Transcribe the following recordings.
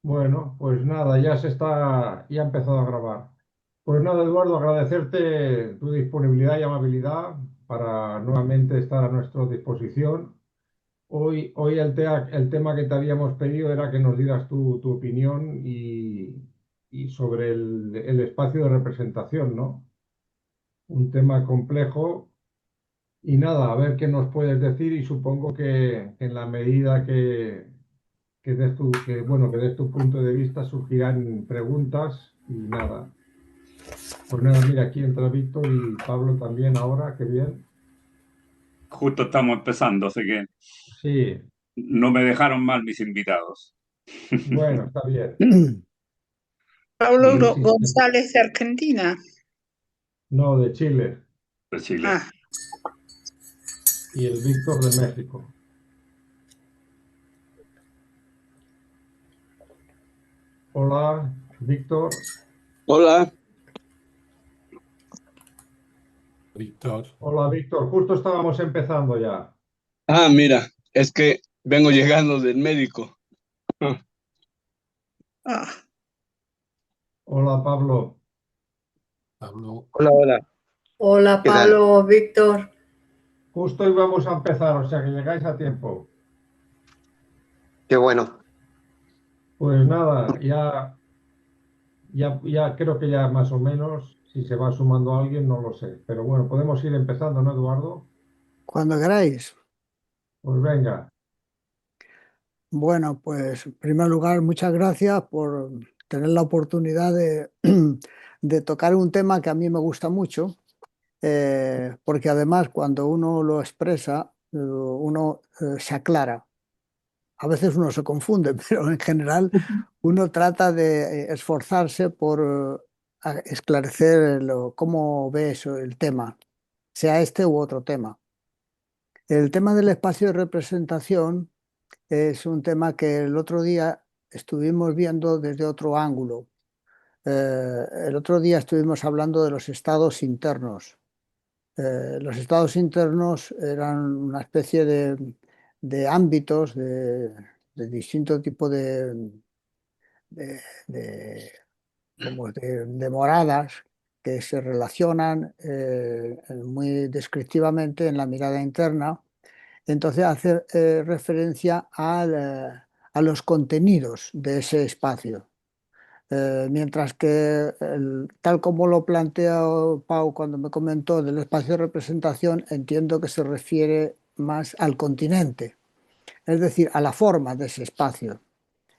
Bueno, pues nada, ya ha empezado a grabar. Pues nada, Eduardo, agradecerte tu disponibilidad y amabilidad para nuevamente estar a nuestra disposición. Hoy el tema que te habíamos pedido era que nos dieras tu opinión y sobre el espacio de representación, ¿no? Un tema complejo y nada, a ver qué nos puedes decir y supongo que en la medida que des tu punto de vista surgirán preguntas y nada. Pues nada, mira, aquí entra Víctor y Pablo también ahora, qué bien. Justo estamos empezando, así que Sí, no me dejaron mal mis invitados. bueno, está bien. Pablo Aquí sí, González de Argentina. no, de Chile De Chile. Ah, y el Víctor de México. Hola, Víctor. Hola. Víctor. Hola, Víctor. Justo estábamos empezando ya. Mira, es que vengo llegando del médico. Ah, ah, Hola, Pablo. Pablo. Hola, hola. Hola ¿Qué tal? Pablo, Víctor. Justo íbamos a empezar, o sea que llegáis a tiempo. Qué bueno. Pues nada, ya creo que ya más o menos, si se va sumando alguien, no lo sé. Pero bueno, podemos ir empezando, ¿no, Eduardo? Cuando queráis. Pues venga. Bueno, pues en primer lugar, muchas gracias por tener la oportunidad de tocar un tema que a mí me gusta mucho, porque además cuando uno lo expresa, uno se aclara. A veces uno se confunde, pero en general uno trata de esforzarse por esclarecer cómo ve eso, el tema, sea este u otro tema. El tema del espacio de representación es un tema que el otro día estuvimos viendo desde otro ángulo. El otro día estuvimos hablando de los estados internos. Los estados internos eran una especie de ámbitos de distinto tipo de- de- de moradas que se relacionan muy descriptivamente en la mirada interna. Entonces hace referencia a los contenidos de ese espacio. Mientras que tal como lo planteó Pau cuando me comentó del espacio de representación, entiendo que se refiere más al continente, es decir, a la forma de ese espacio,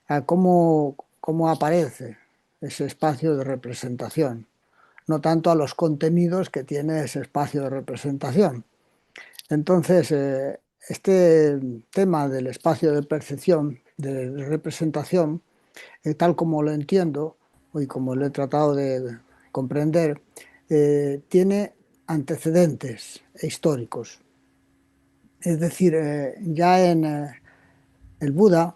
a cómo aparece ese espacio de representación, no tanto a los contenidos que tiene ese espacio de representación. Entonces, este tema del espacio de percepción, de representación, tal como lo entiendo y como lo he tratado de comprender, tiene antecedentes históricos. Es decir, ya en el Buda,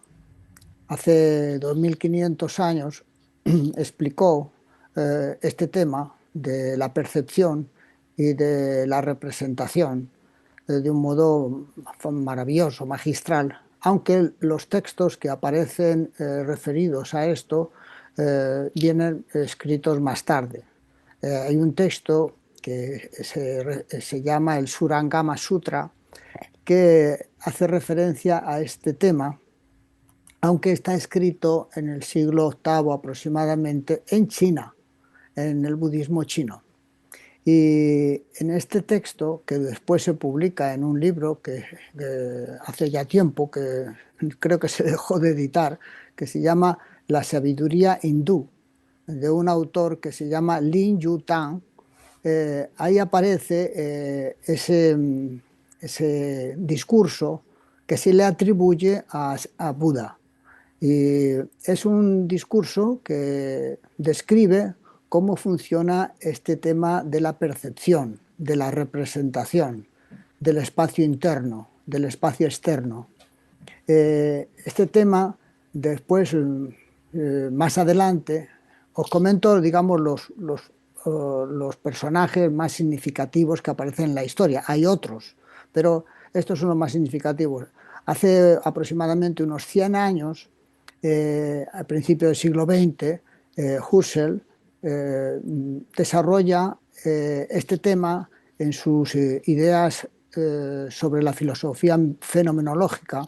hace 2500 años, explicó este tema de la percepción y de la representación de un modo maravilloso, magistral, aunque los textos que aparecen referidos a esto vienen escritos más tarde. Hay un texto que se llama el Surangama Sutra, que hace referencia a este tema, aunque está escrito en el siglo VIII aproximadamente en China, en el budismo chino. Y en este texto, que después se publica en un libro que hace ya tiempo, que creo que se dejó de editar, que se llama La sabiduría hindú, de un autor que se llama Lin Yutang, ahí aparece ese discurso que se le atribuye a Buda. Y es un discurso que describe cómo funciona este tema de la percepción, de la representación, del espacio interno, del espacio externo. Este tema, después, más adelante, os comento, digamos, los personajes más significativos que aparecen en la historia. Hay otros, pero estos son los más significativos. Hace aproximadamente unos 100 años, al principio del siglo XX, Husserl desarrolla este tema en sus ideas sobre la filosofía fenomenológica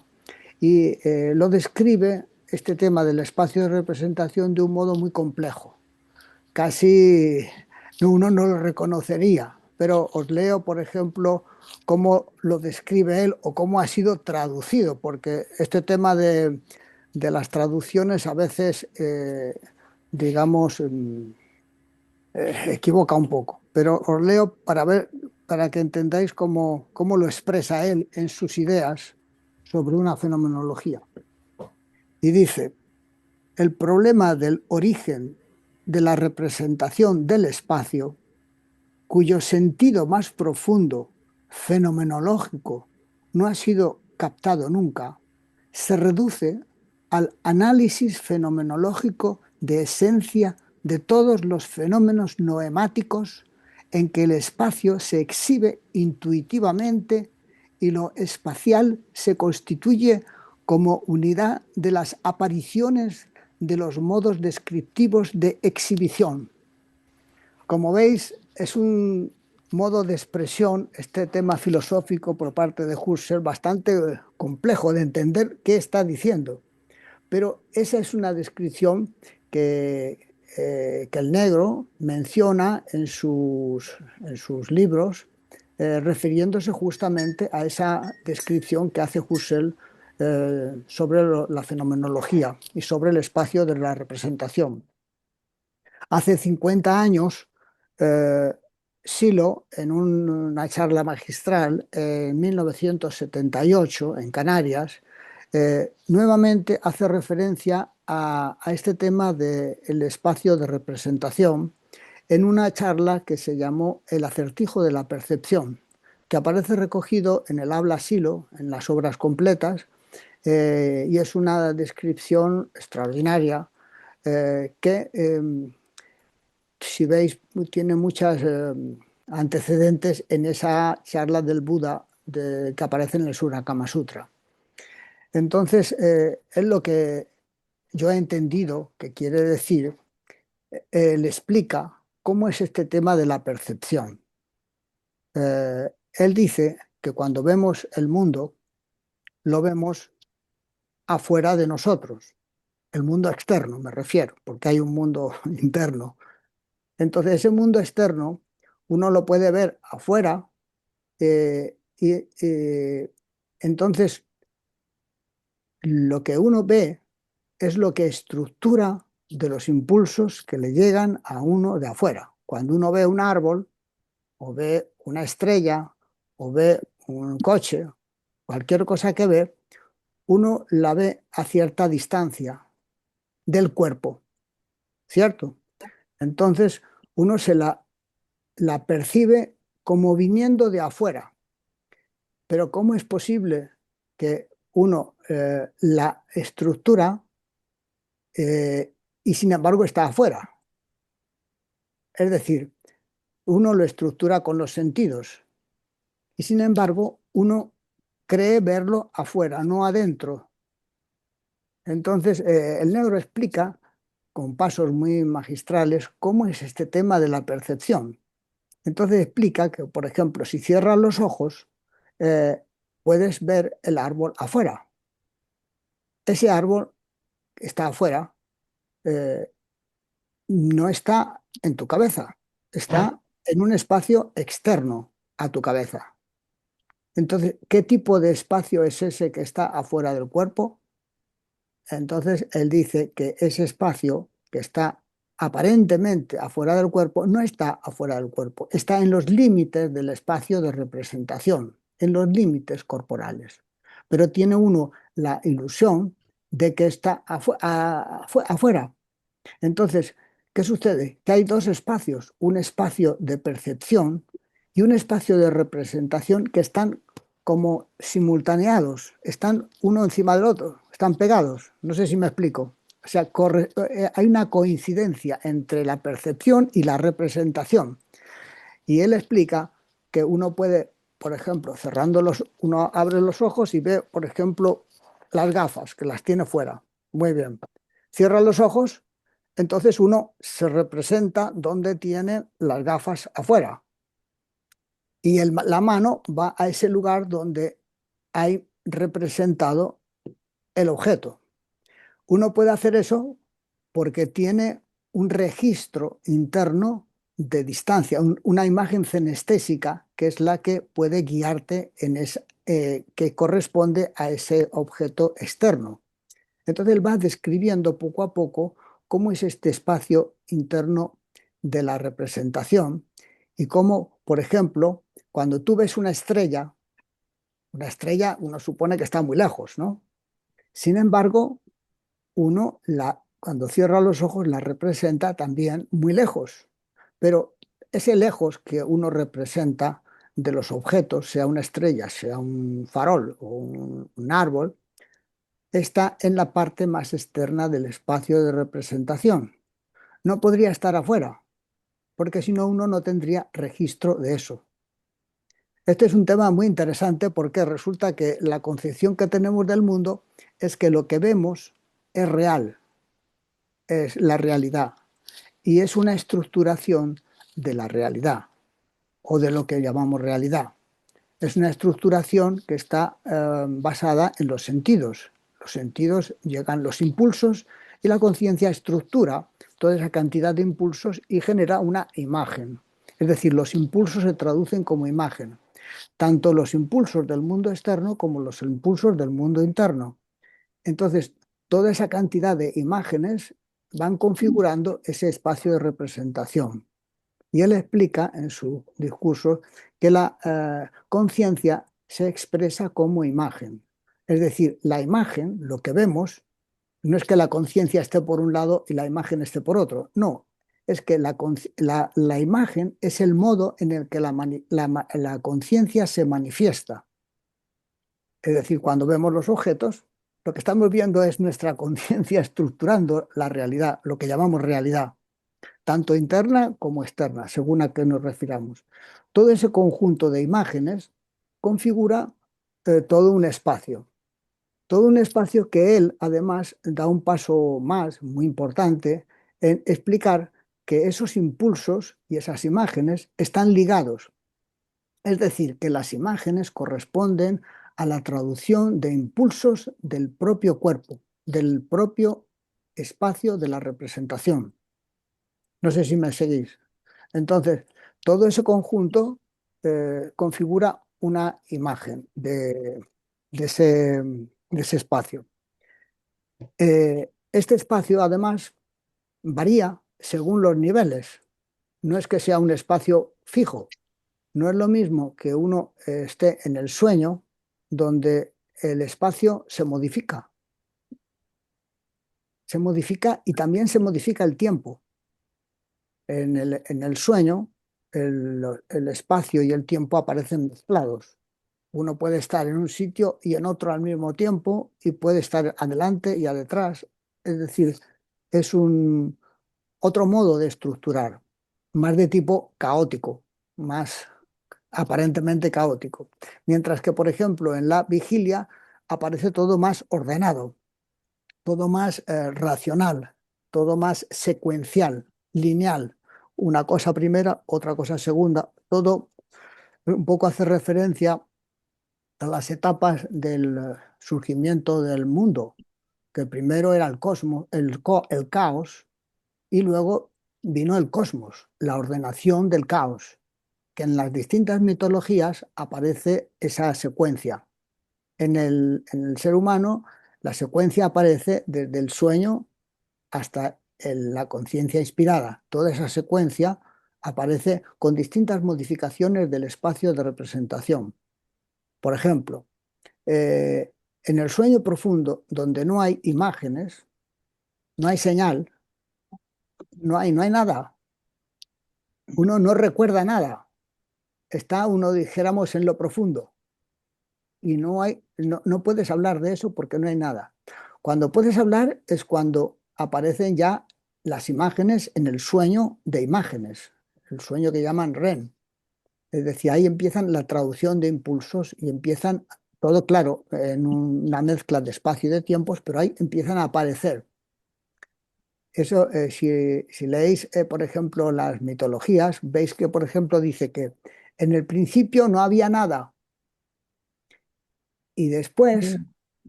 y lo describe este tema del espacio de representación de un modo muy complejo. Casi uno no lo reconocería, pero os leo, por ejemplo, cómo lo describe él o cómo ha sido traducido, porque este tema de las traducciones a veces, digamos, equivoca un poco. Pero os leo para ver, para que entendáis cómo lo expresa él en sus ideas sobre una fenomenología. Y dice: el problema del origen de la representación del espacio, cuyo sentido más profundo, fenomenológico, no ha sido captado nunca, se reduce al análisis fenomenológico de esencia de todos los fenómenos noemáticos en que el espacio se exhibe intuitivamente y lo espacial se constituye como unidad de las apariciones de los modos descriptivos de exhibición. Como veis, es un modo de expresión, este tema filosófico por parte de Husserl, bastante complejo de entender qué está diciendo. Pero esa es una descripción que el negro menciona en sus libros, refiriéndose justamente a esa descripción que hace Husserl sobre la fenomenología y sobre el espacio de la representación. Hace 50 años, Silo, en una charla magistral en 1978 en Canarias, nuevamente hace referencia a este tema del espacio de representación en una charla que se llamó El acertijo de la percepción, que aparece recogido en el Habla Silo, en las obras completas, y es una descripción extraordinaria que, si veis, tiene muchos antecedentes en esa charla del Buda que aparece en el Sura Kama Sutra. Entonces, es lo que yo he entendido que quiere decir, le explica cómo es este tema de la percepción. Él dice que cuando vemos el mundo, lo vemos afuera de nosotros, el mundo externo me refiero, porque hay un mundo interno. Entonces, ese mundo externo uno lo puede ver afuera y entonces lo que uno ve es lo que estructura de los impulsos que le llegan a uno de afuera. Cuando uno ve un árbol, o ve una estrella, o ve un coche, cualquier cosa que ve, uno la ve a cierta distancia del cuerpo, ¿cierto? Entonces uno se la percibe como viniendo de afuera. Pero ¿cómo es posible que uno la estructura y sin embargo está afuera? Es decir, uno lo estructura con los sentidos y sin embargo uno cree verlo afuera, no adentro. Entonces el negro explica con pasos muy magistrales cómo es este tema de la percepción. Entonces explica que, por ejemplo, si cierras los ojos, puedes ver el árbol afuera. Ese árbol que está afuera, no está en tu cabeza, está en un espacio externo a tu cabeza. Entonces, ¿qué tipo de espacio es ese que está afuera del cuerpo? Entonces, él dice que ese espacio que está aparentemente afuera del cuerpo no está afuera del cuerpo, está en los límites del espacio de representación, en los límites corporales. Pero tiene uno la ilusión de que está afuera. Entonces, ¿qué sucede? Que hay dos espacios, un espacio de percepción y un espacio de representación que están como simultaneados, están uno encima del otro, están pegados. No sé si me explico. O sea, hay una coincidencia entre la percepción y la representación. Y él explica que uno puede, por ejemplo, uno abre los ojos y ve, por ejemplo, las gafas, que las tiene fuera. Muy bien. Cierra los ojos, entonces uno se representa donde tiene las gafas afuera. Y la mano va a ese lugar donde hay representado el objeto. Uno puede hacer eso porque tiene un registro interno de distancia, una imagen cinestésica que es la que puede guiarte que corresponde a ese objeto externo. Entonces él va describiendo poco a poco cómo es este espacio interno de la representación y cómo, por ejemplo, cuando tú ves una estrella uno supone que está muy lejos, ¿no? Sin embargo, cuando cierra los ojos la representa también muy lejos, pero ese lejos que uno representa de los objetos, sea una estrella, sea un farol o un árbol, está en la parte más externa del espacio de representación. No podría estar afuera, porque si no uno no tendría registro de eso. Este es un tema muy interesante porque resulta que la concepción que tenemos del mundo es que lo que vemos es real, es la realidad, y es una estructuración de la realidad o de lo que llamamos realidad. Es una estructuración que está basada en los sentidos. Los sentidos llegan los impulsos y la conciencia estructura toda esa cantidad de impulsos y genera una imagen. Es decir, los impulsos se traducen como imagen, tanto los impulsos del mundo externo como los impulsos del mundo interno. Entonces, toda esa cantidad de imágenes van configurando ese espacio de representación. Y él explica en su discurso que la conciencia se expresa como imagen. Es decir, la imagen, lo que vemos, no es que la conciencia esté por un lado y la imagen esté por otro. No, es que la imagen es el modo en el que la conciencia se manifiesta. Es decir, cuando vemos los objetos, lo que estamos viendo es nuestra conciencia estructurando la realidad, lo que llamamos realidad, tanto interna como externa, según a qué nos refiramos. Todo ese conjunto de imágenes configura todo un espacio que él además da un paso más muy importante en explicar que esos impulsos y esas imágenes están ligados. Es decir, que las imágenes corresponden a la traducción de impulsos del propio cuerpo, del propio espacio de la representación. No sé si me seguís. Entonces, todo ese conjunto configura una imagen de ese espacio. Este espacio, además, varía según los niveles. No es que sea un espacio fijo. No es lo mismo que uno esté en el sueño, donde el espacio se modifica. Se modifica y también se modifica el tiempo. En el sueño, el espacio y el tiempo aparecen mezclados. Uno puede estar en un sitio y en otro al mismo tiempo y puede estar adelante y detrás. Es decir, es otro modo de estructurar, más de tipo caótico, más aparentemente caótico. Mientras que, por ejemplo, en la vigilia aparece todo más ordenado, todo más racional, todo más secuencial, lineal. Una cosa primera, otra cosa segunda. Todo un poco hace referencia a las etapas del surgimiento del mundo, que primero era el cosmos, el caos, y luego vino el cosmos, la ordenación del caos, que en las distintas mitologías aparece esa secuencia. En el ser humano, la secuencia aparece desde el sueño hasta la conciencia inspirada. Toda esa secuencia aparece con distintas modificaciones del espacio de representación. Por ejemplo, en el sueño profundo, donde no hay imágenes, no hay señal, no hay nada. Uno no recuerda nada. Está uno, dijéramos, en lo profundo. Y no puedes hablar de eso porque no hay nada. Cuando puedes hablar es cuando aparecen ya las imágenes en el sueño de imágenes, el sueño que llaman REM. Es decir, ahí empiezan la traducción de impulsos y empiezan todo claro, en una mezcla de espacio y de tiempos, pero ahí empiezan a aparecer. Eso, si leéis, por ejemplo, las mitologías, veis que, por ejemplo, dice que en el principio no había nada y después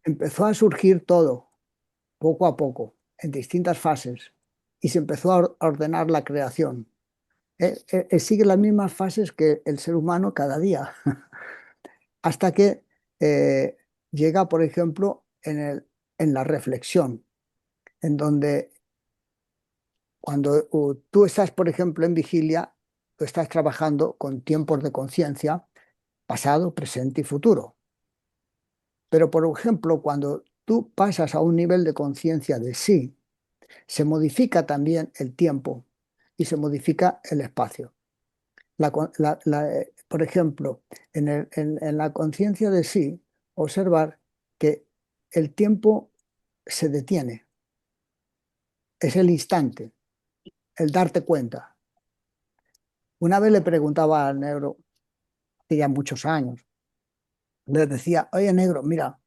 empezó a surgir todo, poco a poco, en distintas fases, y se empezó a ordenar la creación. Sigue las mismas fases que el ser humano cada día, hasta que eh, llega, por ejemplo, en la reflexión, en donde cuando tú estás, por ejemplo, en vigilia, tú estás trabajando con tiempos de conciencia, pasado, presente y futuro. Pero, por ejemplo, cuando tú pasas a un nivel de conciencia de sí, se modifica también el tiempo y se modifica el espacio. Por ejemplo, en la conciencia de sí, observar que el tiempo se detiene, es el instante, el darte cuenta. Una vez le preguntaba al negro, hace ya muchos años, le decía, oye negro, mira,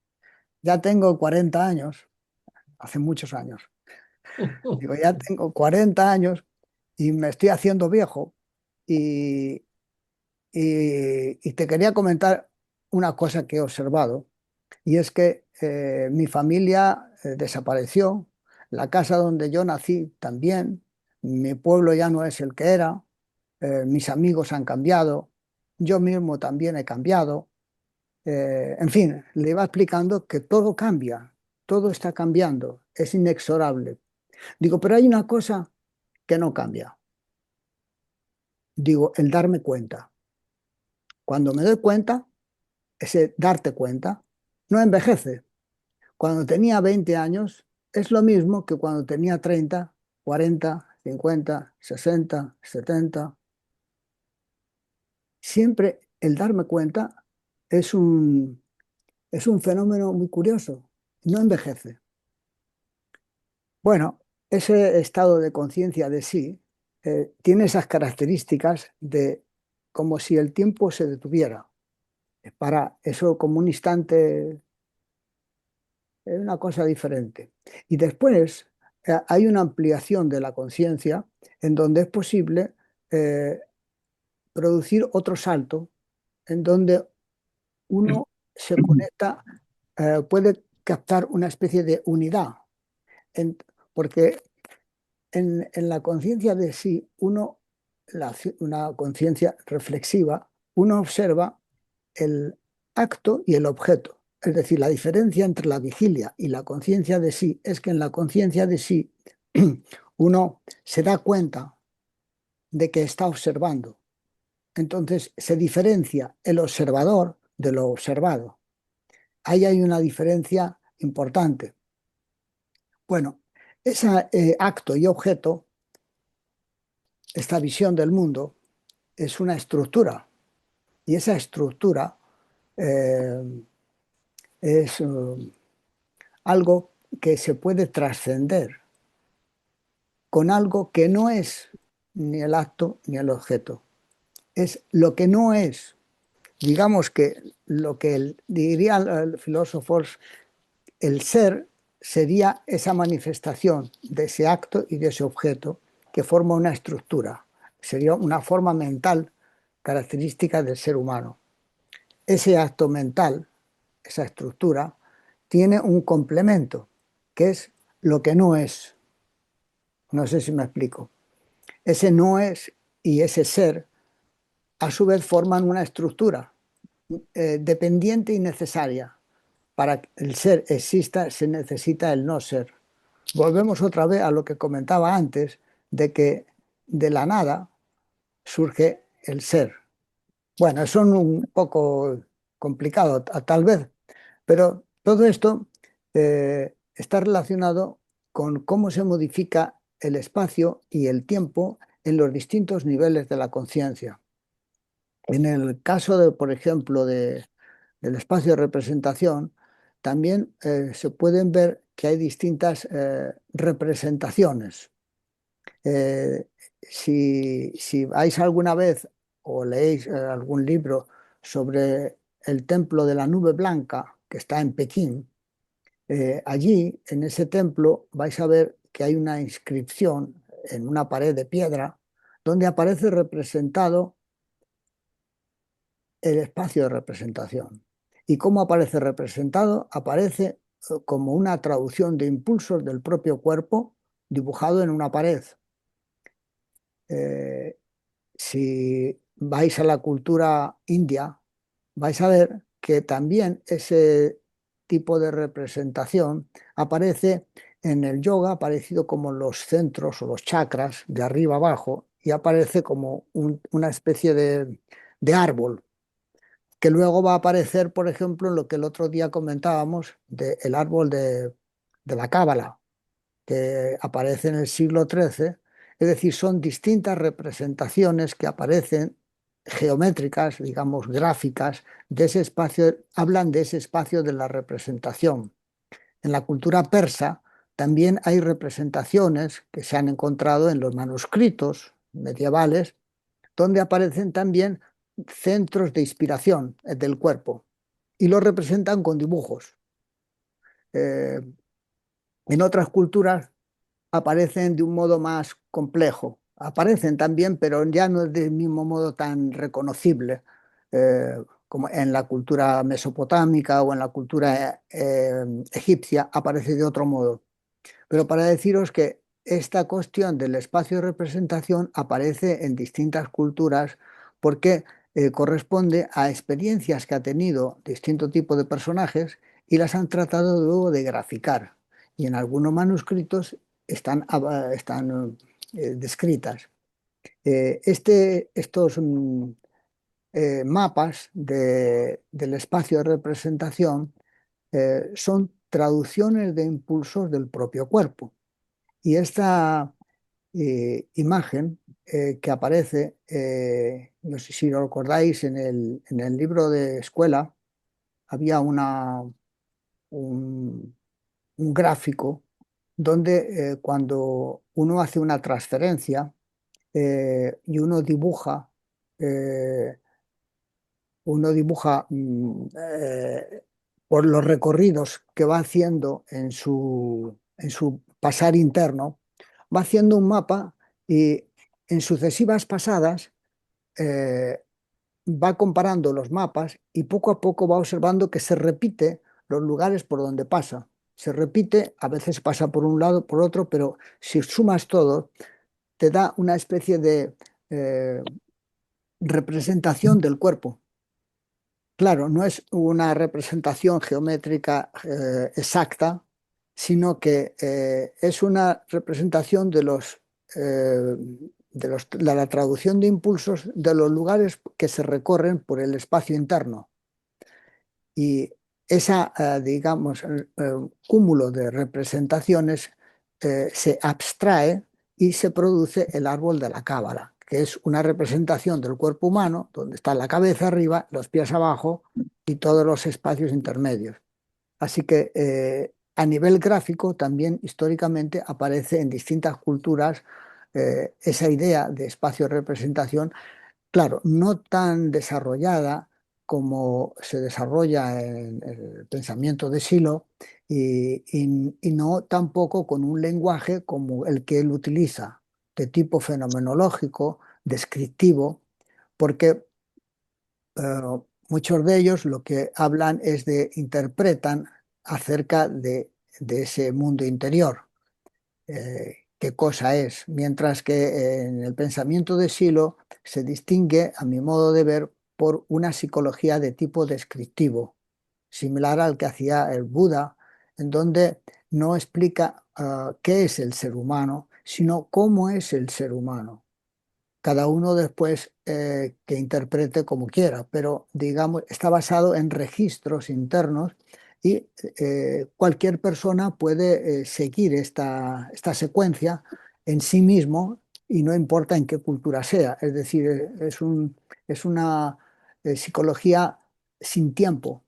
ya tengo 40 años, hace muchos años, digo, ya tengo 40 años y me estoy haciendo viejo y, y te quería comentar una cosa que he observado. Y es que mi familia desapareció, la casa donde yo nací también, mi pueblo ya no es el que era, mis amigos han cambiado, yo mismo también he cambiado. En fin, le iba explicando que todo cambia, todo está cambiando, es inexorable. Digo, pero hay una cosa que no cambia. Digo, el darme cuenta. Cuando me doy cuenta, ese darte cuenta no envejece. Cuando tenía 20 años es lo mismo que cuando tenía 30, 40, 50, 60, 70. Siempre el darme cuenta es es un fenómeno muy curioso. No envejece. Bueno, ese estado de conciencia de sí tiene esas características de como si el tiempo se detuviera. Para eso como un instante es una cosa diferente. Y después hay una ampliación de la conciencia en donde es posible eh, producir otro salto, en donde uno se conecta, puede captar una especie de unidad, en- porque en la conciencia de sí, una conciencia reflexiva, uno observa el acto y el objeto. Es decir, la diferencia entre la vigilia y la conciencia de sí es que en la conciencia de sí uno se da cuenta de que está observando. Entonces se diferencia el observador de lo observado. Ahí hay una diferencia importante. Bueno, ese acto y objeto, esta visión del mundo, es una estructura. Y esa estructura eh, es algo que se puede trascender con algo que no es ni el acto ni el objeto. Es lo que no es. Digamos que lo que dirían los filósofos, el ser sería esa manifestación de ese acto y de ese objeto que forma una estructura. Sería una forma mental característica del ser humano. Ese acto mental, esa estructura, tiene un complemento, que es lo que no es. No sé si me explico. Ese no es y ese ser, a su vez, forman una estructura dependiente y necesaria. Para que el ser exista, se necesita el no ser. Volvemos otra vez a lo que comentaba antes, de que de la nada surge el ser. Bueno, eso es un poco complicado, tal vez, pero todo esto está relacionado con cómo se modifica el espacio y el tiempo en los distintos niveles de la conciencia. En el caso de, por ejemplo, del espacio de representación, también se pueden ver que hay distintas representaciones. Eh, si vais alguna vez o leéis algún libro sobre el templo de la nube blanca, que está en Pekín, allí, en ese templo, vais a ver que hay una inscripción en una pared de piedra donde aparece representado el espacio de representación. ¿Y cómo aparece representado? Aparece como una traducción de impulsos del propio cuerpo dibujado en una pared. Si vais a la cultura india, vais a ver que también ese tipo de representación aparece en el yoga, parecido como los centros o los chakras de arriba abajo, y aparece como una especie de árbol, que luego va a aparecer, por ejemplo, en lo que el otro día comentábamos, del árbol de la Cábala, que aparece en el siglo XIII. Es decir, son distintas representaciones que aparecen geométricas, digamos, gráficas, de ese espacio, hablan de ese espacio de la representación. En la cultura persa también hay representaciones que se han encontrado en los manuscritos medievales, donde aparecen también centros de inspiración del cuerpo y lo representan con dibujos. Eh, en otras culturas aparecen de un modo más complejo. Aparecen también, pero ya no es del mismo modo tan reconocible como en la cultura mesopotámica o en la cultura egipcia, aparece de otro modo. Pero para deciros que esta cuestión del espacio de representación aparece en distintas culturas porque corresponde a experiencias que ha tenido distinto tipo de personajes y las han tratado luego de graficar. Y en algunos manuscritos están descritas. Estos mapas del espacio de representación son traducciones de impulsos del propio cuerpo. Y esta imagen que aparece, no sé si lo recordáis, en el libro de escuela había un, un gráfico donde cuando uno hace una transferencia y eh, uno dibuja por los recorridos que va haciendo en su pasar interno, va haciendo un mapa y en sucesivas pasadas eh, va comparando los mapas y poco a poco va observando que se repite los lugares por donde pasa. Se repite, a veces pasa por un lado, por otro, pero si sumas todo, te da una especie de representación del cuerpo. Claro, no es una representación geométrica exacta, sino que es una representación de la traducción de impulsos de los lugares que se recorren por el espacio interno. Y esa, digamos, cúmulo de representaciones se abstrae y se produce el árbol de la Cábala, que es una representación del cuerpo humano, donde está la cabeza arriba, los pies abajo y todos los espacios intermedios. Así que a nivel gráfico también históricamente aparece en distintas culturas esa idea de espacio de representación, claro, no tan desarrollada como se desarrolla en el pensamiento de Silo y no tampoco con un lenguaje como el que él utiliza, de tipo fenomenológico, descriptivo, porque muchos de ellos lo que hablan es interpretan acerca de ese mundo interior, qué cosa es, mientras que en el pensamiento de Silo se distingue, a mi modo de ver, por una psicología de tipo descriptivo, similar al que hacía el Buda, en donde no explica qué es el ser humano, sino cómo es el ser humano. Cada uno después que interprete como quiera, pero digamos, está basado en registros internos y cualquier persona puede seguir esta secuencia en sí mismo y no importa en qué cultura sea. Es decir, es una psicología sin tiempo.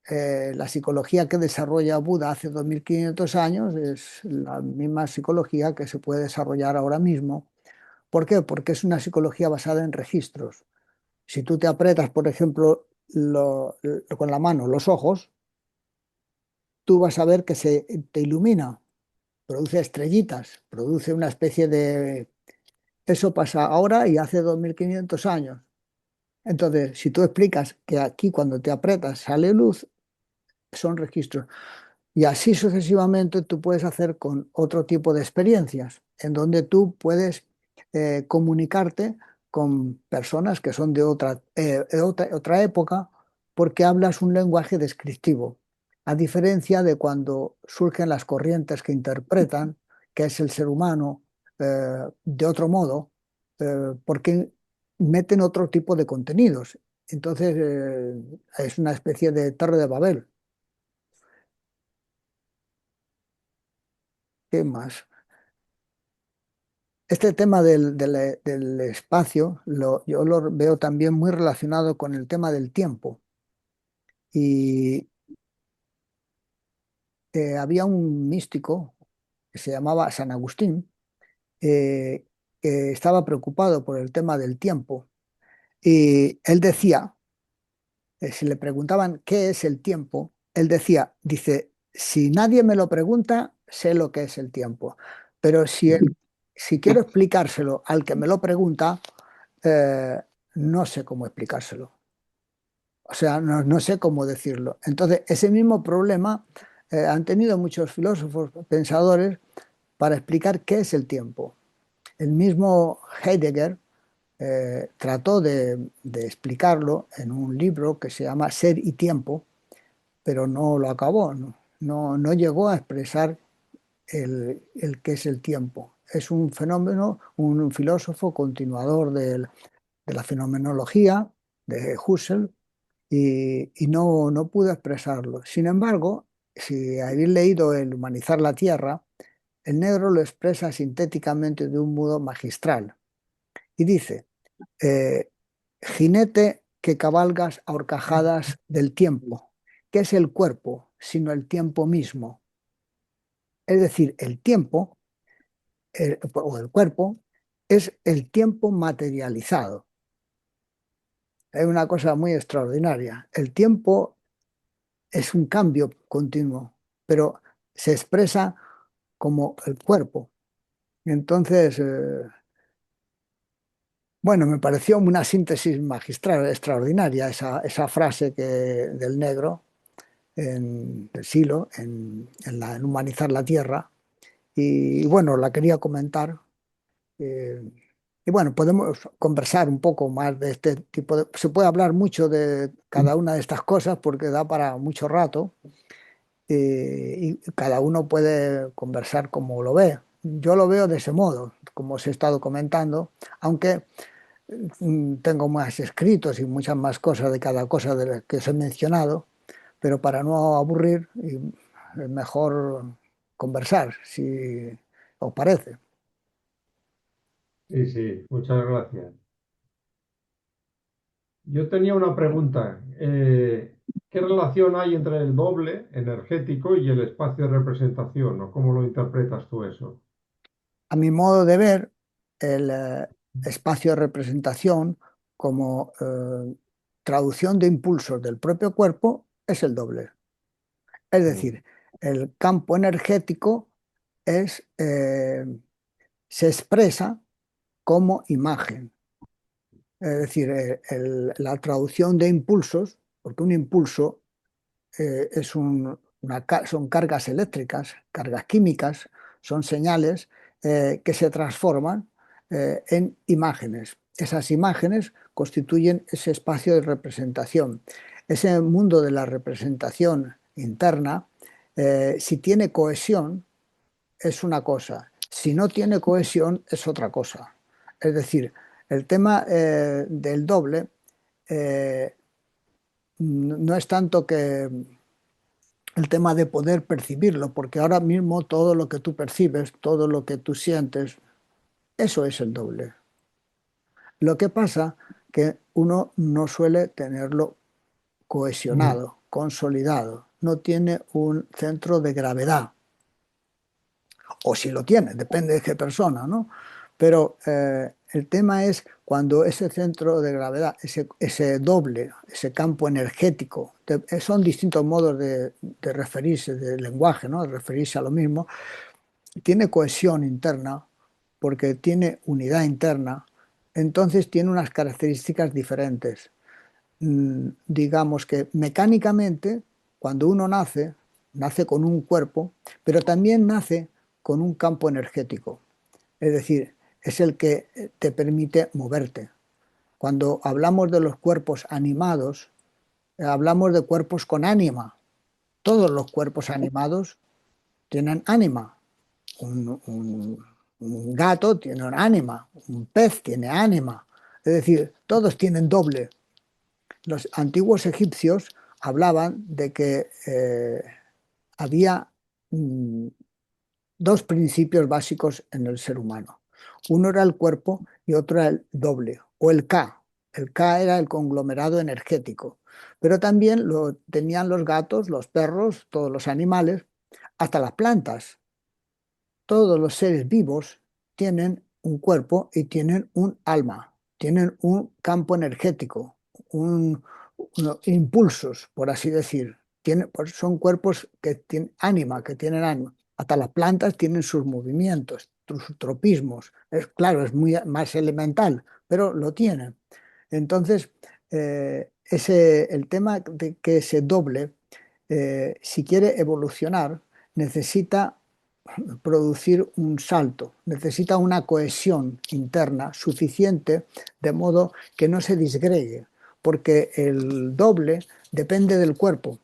La psicología que desarrolla Buda hace 2500 años es la misma psicología que se puede desarrollar ahora mismo. ¿Por qué? Porque es una psicología basada en registros. Si tú te aprietas, por ejemplo, con la mano los ojos, tú vas a ver que se te ilumina, produce estrellitas, produce una especie de... Eso pasa ahora y hace 2500 años. Entonces, si tú explicas que aquí cuando te aprietas sale luz, son registros. Y así sucesivamente tú puedes hacer con otro tipo de experiencias, en donde tú puedes comunicarte con personas que son de otra época, porque hablas un lenguaje descriptivo, a diferencia de cuando surgen las corrientes que interpretan que es el ser humano de otro modo, porque meten otro tipo de contenidos. Entonces, es una especie de Torre de Babel. ¿Qué más? Este tema del espacio yo lo veo también muy relacionado con el tema del tiempo. Y había un místico que se llamaba San Agustín, eh, que estaba preocupado por el tema del tiempo. Y él decía, si le preguntaban qué es el tiempo, él decía, dice, si nadie me lo pregunta, sé lo que es el tiempo. Pero si quiero explicárselo al que me lo pregunta, eh, no sé cómo explicárselo. O sea, no sé cómo decirlo. Entonces, ese mismo problema han tenido muchos filósofos, pensadores, para explicar qué es el tiempo. El mismo Heidegger trató de explicarlo en un libro que se llama Ser y Tiempo, pero no lo acabó, no llegó a expresar el qué es el tiempo. Es un fenómeno, un filósofo continuador de la fenomenología de Husserl y no pudo expresarlo. Sin embargo, si habéis leído El humanizar la Tierra, el negro lo expresa sintéticamente de un modo magistral y dice, eh, jinete que cabalgas a horcajadas del tiempo, ¿qué es el cuerpo sino el tiempo mismo? Es decir, el tiempo o el cuerpo es el tiempo materializado. Es una cosa muy extraordinaria. El tiempo es un cambio continuo, pero se expresa como el cuerpo. Entonces, bueno, me pareció una síntesis magistral, extraordinaria, esa frase del negro, del Silo, en Humanizar la Tierra. Y bueno, la quería comentar. eh, y bueno, podemos conversar un poco más de este tipo de... Se puede hablar mucho de cada una de estas cosas porque da para mucho rato. Y cada uno puede conversar como lo ve. Yo lo veo de ese modo, como os he estado comentando, aunque tengo más escritos y muchas más cosas de cada cosa de las que os he mencionado, pero para no aburrir, es mejor conversar, si os parece. Sí, sí, muchas gracias. Yo tenía una pregunta. ¿Qué relación hay entre el doble energético y el espacio de representación? ¿O cómo lo interpretas tú eso? A mi modo de ver, el espacio de representación como traducción de impulsos del propio cuerpo es el doble. Es Mm. decir, el campo energético se expresa como imagen. Es decir, la traducción de impulsos, porque un impulso son cargas eléctricas, cargas químicas, son señales que se transforman en imágenes. Esas imágenes constituyen ese espacio de representación. Ese mundo de la representación interna, si tiene cohesión, es una cosa, si no tiene cohesión, es otra cosa. Es decir, el tema del doble eh, no es tanto que el tema de poder percibirlo, porque ahora mismo todo lo que tú percibes, todo lo que tú sientes, eso es el doble. Lo que pasa que uno no suele tenerlo cohesionado, consolidado, no tiene un centro de gravedad, o si lo tiene, depende de qué persona, ¿no? Pero El tema es cuando ese centro de gravedad, ese doble, ese campo energético, son distintos modos de referirse, del lenguaje, ¿no? De referirse a lo mismo, tiene cohesión interna, porque tiene unidad interna, entonces tiene unas características diferentes. Digamos que mecánicamente, cuando uno nace, nace con un cuerpo, pero también nace con un campo energético. Es decir, es el que te permite moverte. Cuando hablamos de los cuerpos animados, hablamos de cuerpos con ánima. Todos los cuerpos animados tienen ánima. Un gato tiene un ánima, un pez tiene ánima. Es decir, todos tienen doble. Los antiguos egipcios hablaban de que había dos principios básicos en el ser humano. Uno era el cuerpo y otro era el doble, o el K. El K era el conglomerado energético. Pero también lo tenían los gatos, los perros, todos los animales, hasta las plantas. Todos los seres vivos tienen un cuerpo y tienen un alma, tienen un campo energético, unos impulsos, por así decir. Pues son cuerpos que tienen ánima, que tienen ánima. Hasta las plantas tienen sus movimientos, sus tropismos. Claro, es muy más elemental, pero lo tienen. Entonces, el tema de que ese doble, si quiere evolucionar, necesita producir un salto, necesita una cohesión interna suficiente de modo que no se disgregue, porque el doble depende del cuerpo.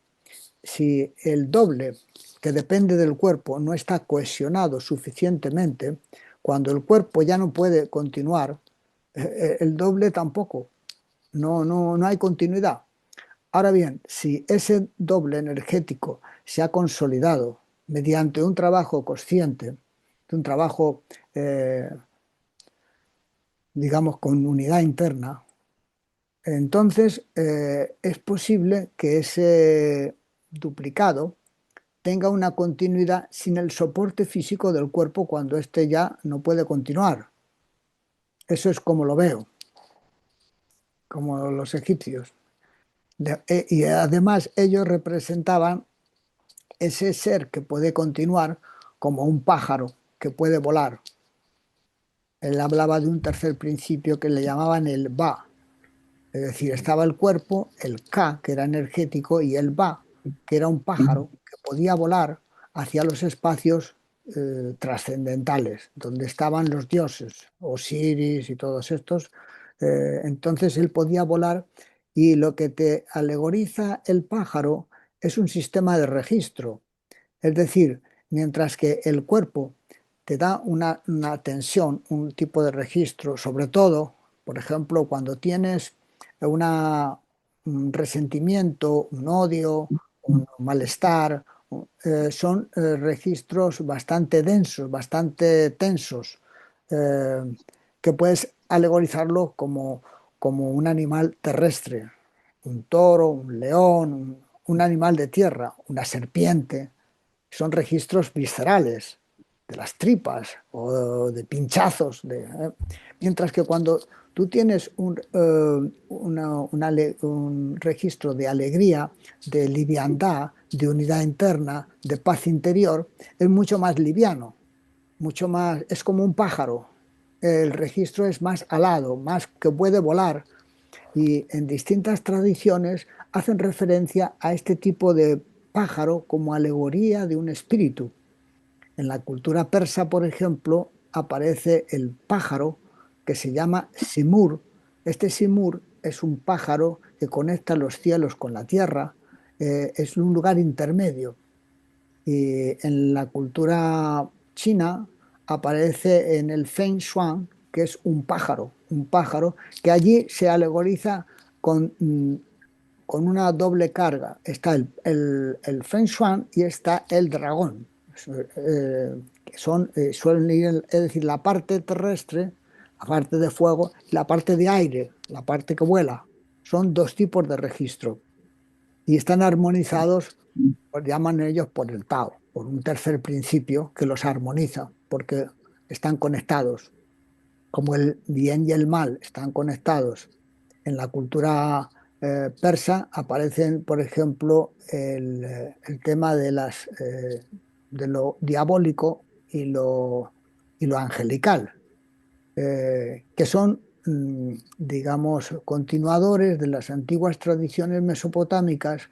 Si el doble que depende del cuerpo no está cohesionado suficientemente, cuando el cuerpo ya no puede continuar, el doble tampoco, no hay continuidad. Ahora bien, si ese doble energético se ha consolidado mediante un trabajo consciente, un trabajo, digamos, con unidad interna, entonces es posible que ese duplicado tenga una continuidad sin el soporte físico del cuerpo cuando éste ya no puede continuar. Eso es como lo veo, como los egipcios. Y además ellos representaban ese ser que puede continuar como un pájaro que puede volar. Él hablaba de un tercer principio que le llamaban el Ba. Es decir, estaba el cuerpo, el Ka, que era energético, y el Ba, que era un pájaro que podía volar hacia los espacios trascendentales, donde estaban los dioses, Osiris y todos estos. Entonces él podía volar, y lo que te alegoriza el pájaro es un sistema de registro. Es decir, mientras que el cuerpo te da una tensión, un tipo de registro, sobre todo, por ejemplo, cuando tienes un resentimiento, un odio, un malestar, son registros bastante densos, bastante tensos, eh, que puedes alegorizarlo como un animal terrestre, un toro, un león, un animal de tierra, una serpiente. Son registros viscerales, de las tripas o de pinchazos. Mientras que cuando tú tienes un registro de alegría, de liviandad, de unidad interna, de paz interior, es mucho más liviano, mucho más, es como un pájaro. El registro es más alado, más que puede volar, y en distintas tradiciones hacen referencia a este tipo de pájaro como alegoría de un espíritu. En la cultura persa, por ejemplo, aparece el pájaro que se llama simur. Este simur es un pájaro que conecta los cielos con la tierra, es un lugar intermedio. Y en la cultura china aparece en el Feng Shui, que es un pájaro que allí se alegoriza con una doble carga. Está el Feng Shui y está el dragón. Que suelen ir, es decir, la parte terrestre, la parte de fuego, y la parte de aire, la parte que vuela. Son dos tipos de registro y están armonizados, pues llaman ellos por el Tao, por un tercer principio que los armoniza, porque están conectados. como el bien y el mal están conectados en la cultura persa, aparecen, por ejemplo, el tema de lo diabólico y lo angelical, que son, digamos, continuadores de las antiguas tradiciones mesopotámicas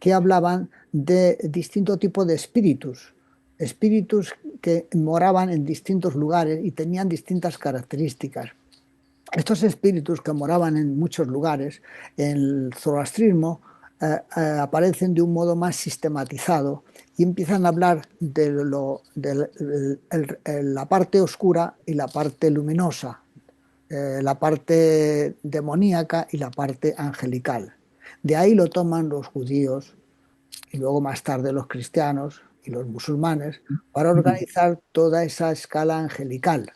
que hablaban de distinto tipo de espíritus, espíritus que moraban en distintos lugares y tenían distintas características. Estos espíritus que moraban en muchos lugares, en el zoroastrismo, aparecen de un modo más sistematizado y empiezan a hablar de la parte oscura y la parte luminosa, la parte demoníaca y la parte angelical. De ahí lo toman los judíos y luego más tarde los cristianos y los musulmanes para organizar toda esa escala angelical.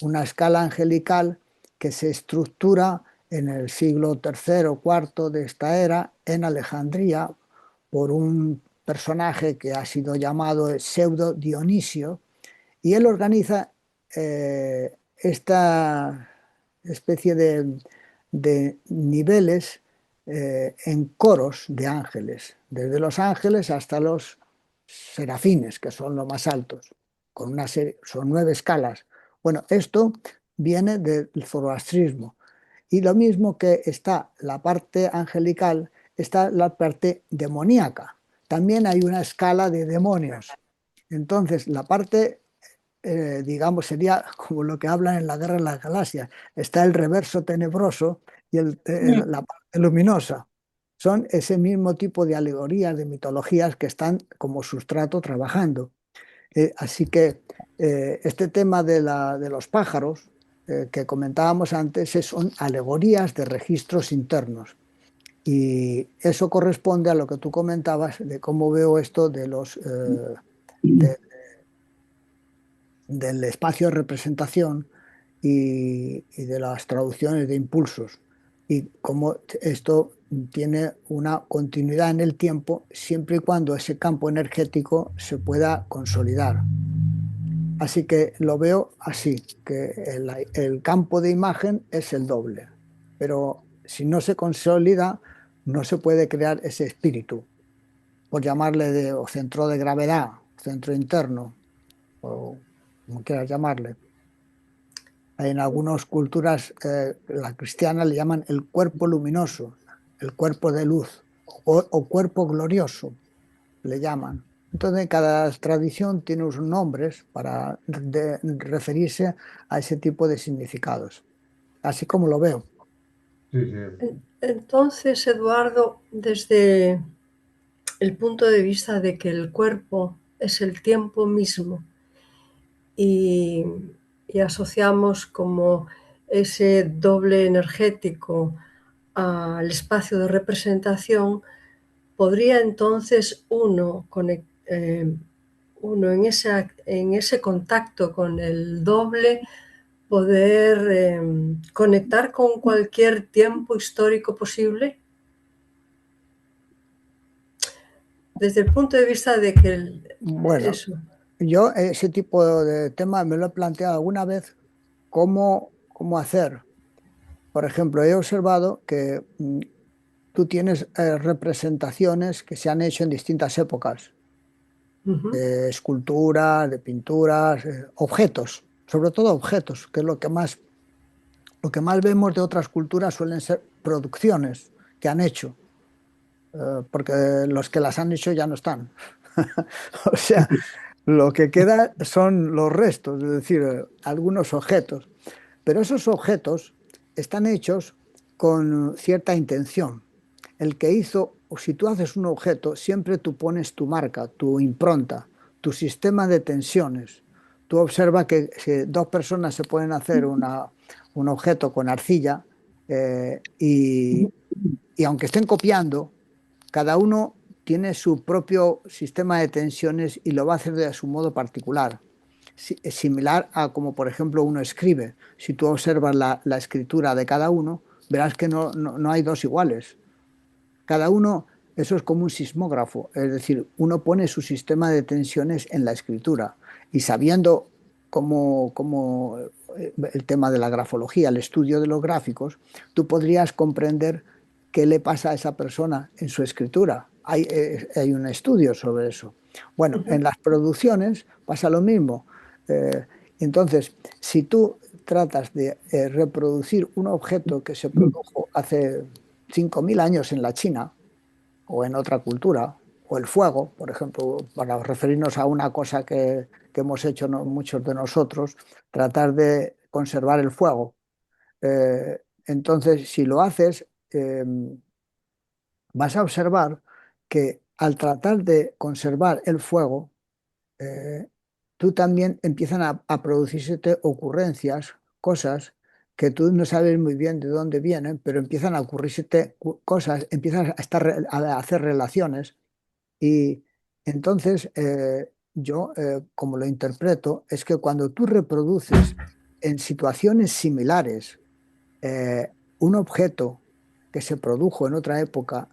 Una escala angelical que se estructura en el siglo III o IV de esta era en Alejandría por un personaje que ha sido llamado Pseudo Dionisio, y él organiza esta especie de niveles en coros de ángeles, desde los ángeles hasta los serafines, que son los más altos, con una serie, son 9 escalas. Bueno, esto viene del zoroastrismo. Y lo mismo que está la parte angelical, está la parte demoníaca. También hay una escala de demonios. Entonces, la parte, digamos, sería como lo que hablan en la Guerra de las Galaxias. Está el reverso tenebroso y la parte luminosa. Son ese mismo tipo de alegorías, de mitologías que están como sustrato trabajando. Así que este tema de los pájaros que comentábamos antes son alegorías de registros internos. Y eso corresponde a lo que tú comentabas de cómo veo esto de del espacio de representación y de las traducciones de impulsos. Y cómo esto tiene una continuidad en el tiempo siempre y cuando ese campo energético se pueda consolidar. Así que lo veo así, que el campo de imagen es el doble, pero si no se consolida, no se puede crear ese espíritu, por llamarle o centro de gravedad, centro interno, o como quieras llamarle. En algunas culturas, la cristiana le llaman el cuerpo luminoso, el cuerpo de luz, o cuerpo glorioso, le llaman. Entonces, cada tradición tiene unos nombres para referirse a ese tipo de significados. Así como lo veo. Sí, sí. Entonces, Eduardo, desde el punto de vista de que el cuerpo es el tiempo mismo y asociamos como ese doble energético al espacio de representación, podría entonces uno en ese contacto con el doble poder conectar con cualquier tiempo histórico posible, desde el punto de vista de que Bueno, eso. yo ese tipo de tema me lo he planteado alguna vez, cómo hacer. Por ejemplo, he observado que tú tienes representaciones que se han hecho en distintas épocas, de esculturas, de pinturas, objetos, sobre todo objetos, que es lo que más vemos de otras culturas suelen ser producciones que han hecho, porque los que las han hecho ya no están. O sea, lo que queda son los restos, es decir, algunos objetos. Pero esos objetos están hechos con cierta intención. El que hizo, o si tú haces un objeto, siempre tú pones tu marca, tu impronta, tu sistema de tensiones. Tú observas que si 2 personas se pueden hacer un objeto con arcilla y aunque estén copiando, cada uno tiene su propio sistema de tensiones y lo va a hacer de su modo particular. Es similar a como, por ejemplo, uno escribe. Si tú observas la escritura de cada uno, verás que no hay 2 iguales. Cada uno, eso es como un sismógrafo, es decir, uno pone su sistema de tensiones en la escritura y sabiendo cómo el tema de la grafología, el estudio de los gráficos, tú podrías comprender qué le pasa a esa persona en su escritura. Hay un estudio sobre eso. Bueno, en las producciones pasa lo mismo. Entonces, si tú tratas de reproducir un objeto que se produjo hace 5.000 años en la China o en otra cultura, o el fuego, por ejemplo, para referirnos a una cosa que hemos hecho muchos de nosotros, tratar de conservar el fuego. Entonces, si lo haces, vas a observar que al tratar de conservar el fuego, tú también empiezan a producirse ocurrencias, cosas que tú no sabes muy bien de dónde vienen, pero empiezan a ocurrirse cosas, empiezas a hacer relaciones y entonces yo, como lo interpreto, es que cuando tú reproduces en situaciones similares un objeto que se produjo en otra época,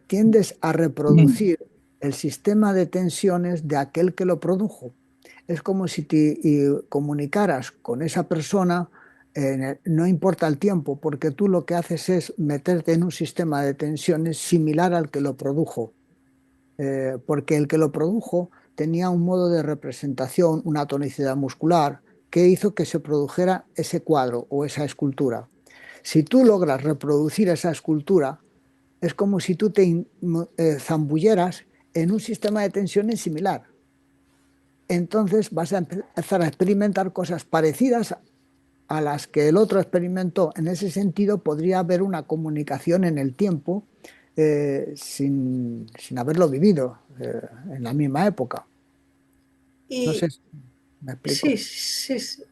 tiendes a reproducir el sistema de tensiones de aquel que lo produjo. Es como si te comunicaras con esa persona, no importa el tiempo, porque tú lo que haces es meterte en un sistema de tensiones similar al que lo produjo. Porque el que lo produjo tenía un modo de representación, una tonicidad muscular, que hizo que se produjera ese cuadro o esa escultura. Si tú logras reproducir esa escultura, es como si tú te zambulleras en un sistema de tensiones similar. Entonces vas a empezar a experimentar cosas parecidas a las que el otro experimentó. En ese sentido, podría haber una comunicación en el tiempo sin haberlo vivido en la misma época. No sé si me explico. Sí, sí, sí.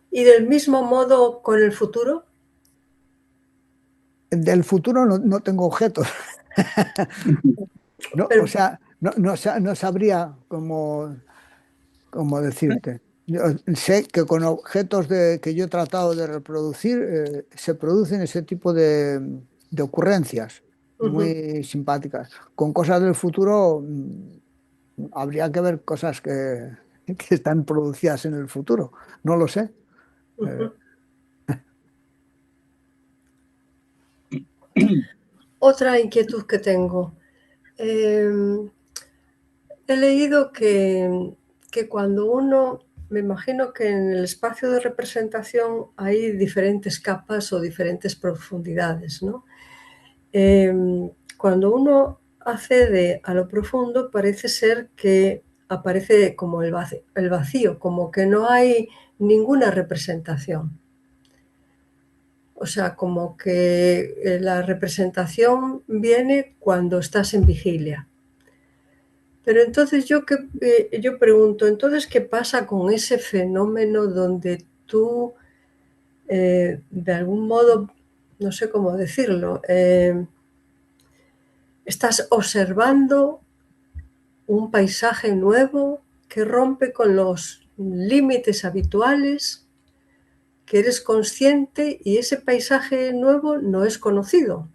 ¿Y del mismo modo con el futuro? Del futuro no tengo objetos. No, Pero- o sea, no sabría cómo decirte. Yo sé que con objetos que yo he tratado de reproducir se producen ese tipo de ocurrencias muy simpáticas. Con cosas del futuro habría que ver cosas que están producidas en el futuro. No lo sé. Otra inquietud que tengo. He leído que cuando uno, me imagino que en el espacio de representación hay diferentes capas o diferentes profundidades, ¿no? Cuando uno accede a lo profundo, parece ser que aparece como el vacío, como que no hay ninguna representación. O sea, como que la representación viene cuando estás en vigilia. Pero entonces yo pregunto, entonces, ¿qué pasa con ese fenómeno donde tú, de algún modo, no sé cómo decirlo, estás observando un paisaje nuevo que rompe con los límites habituales, que eres consciente y ese paisaje nuevo no es conocido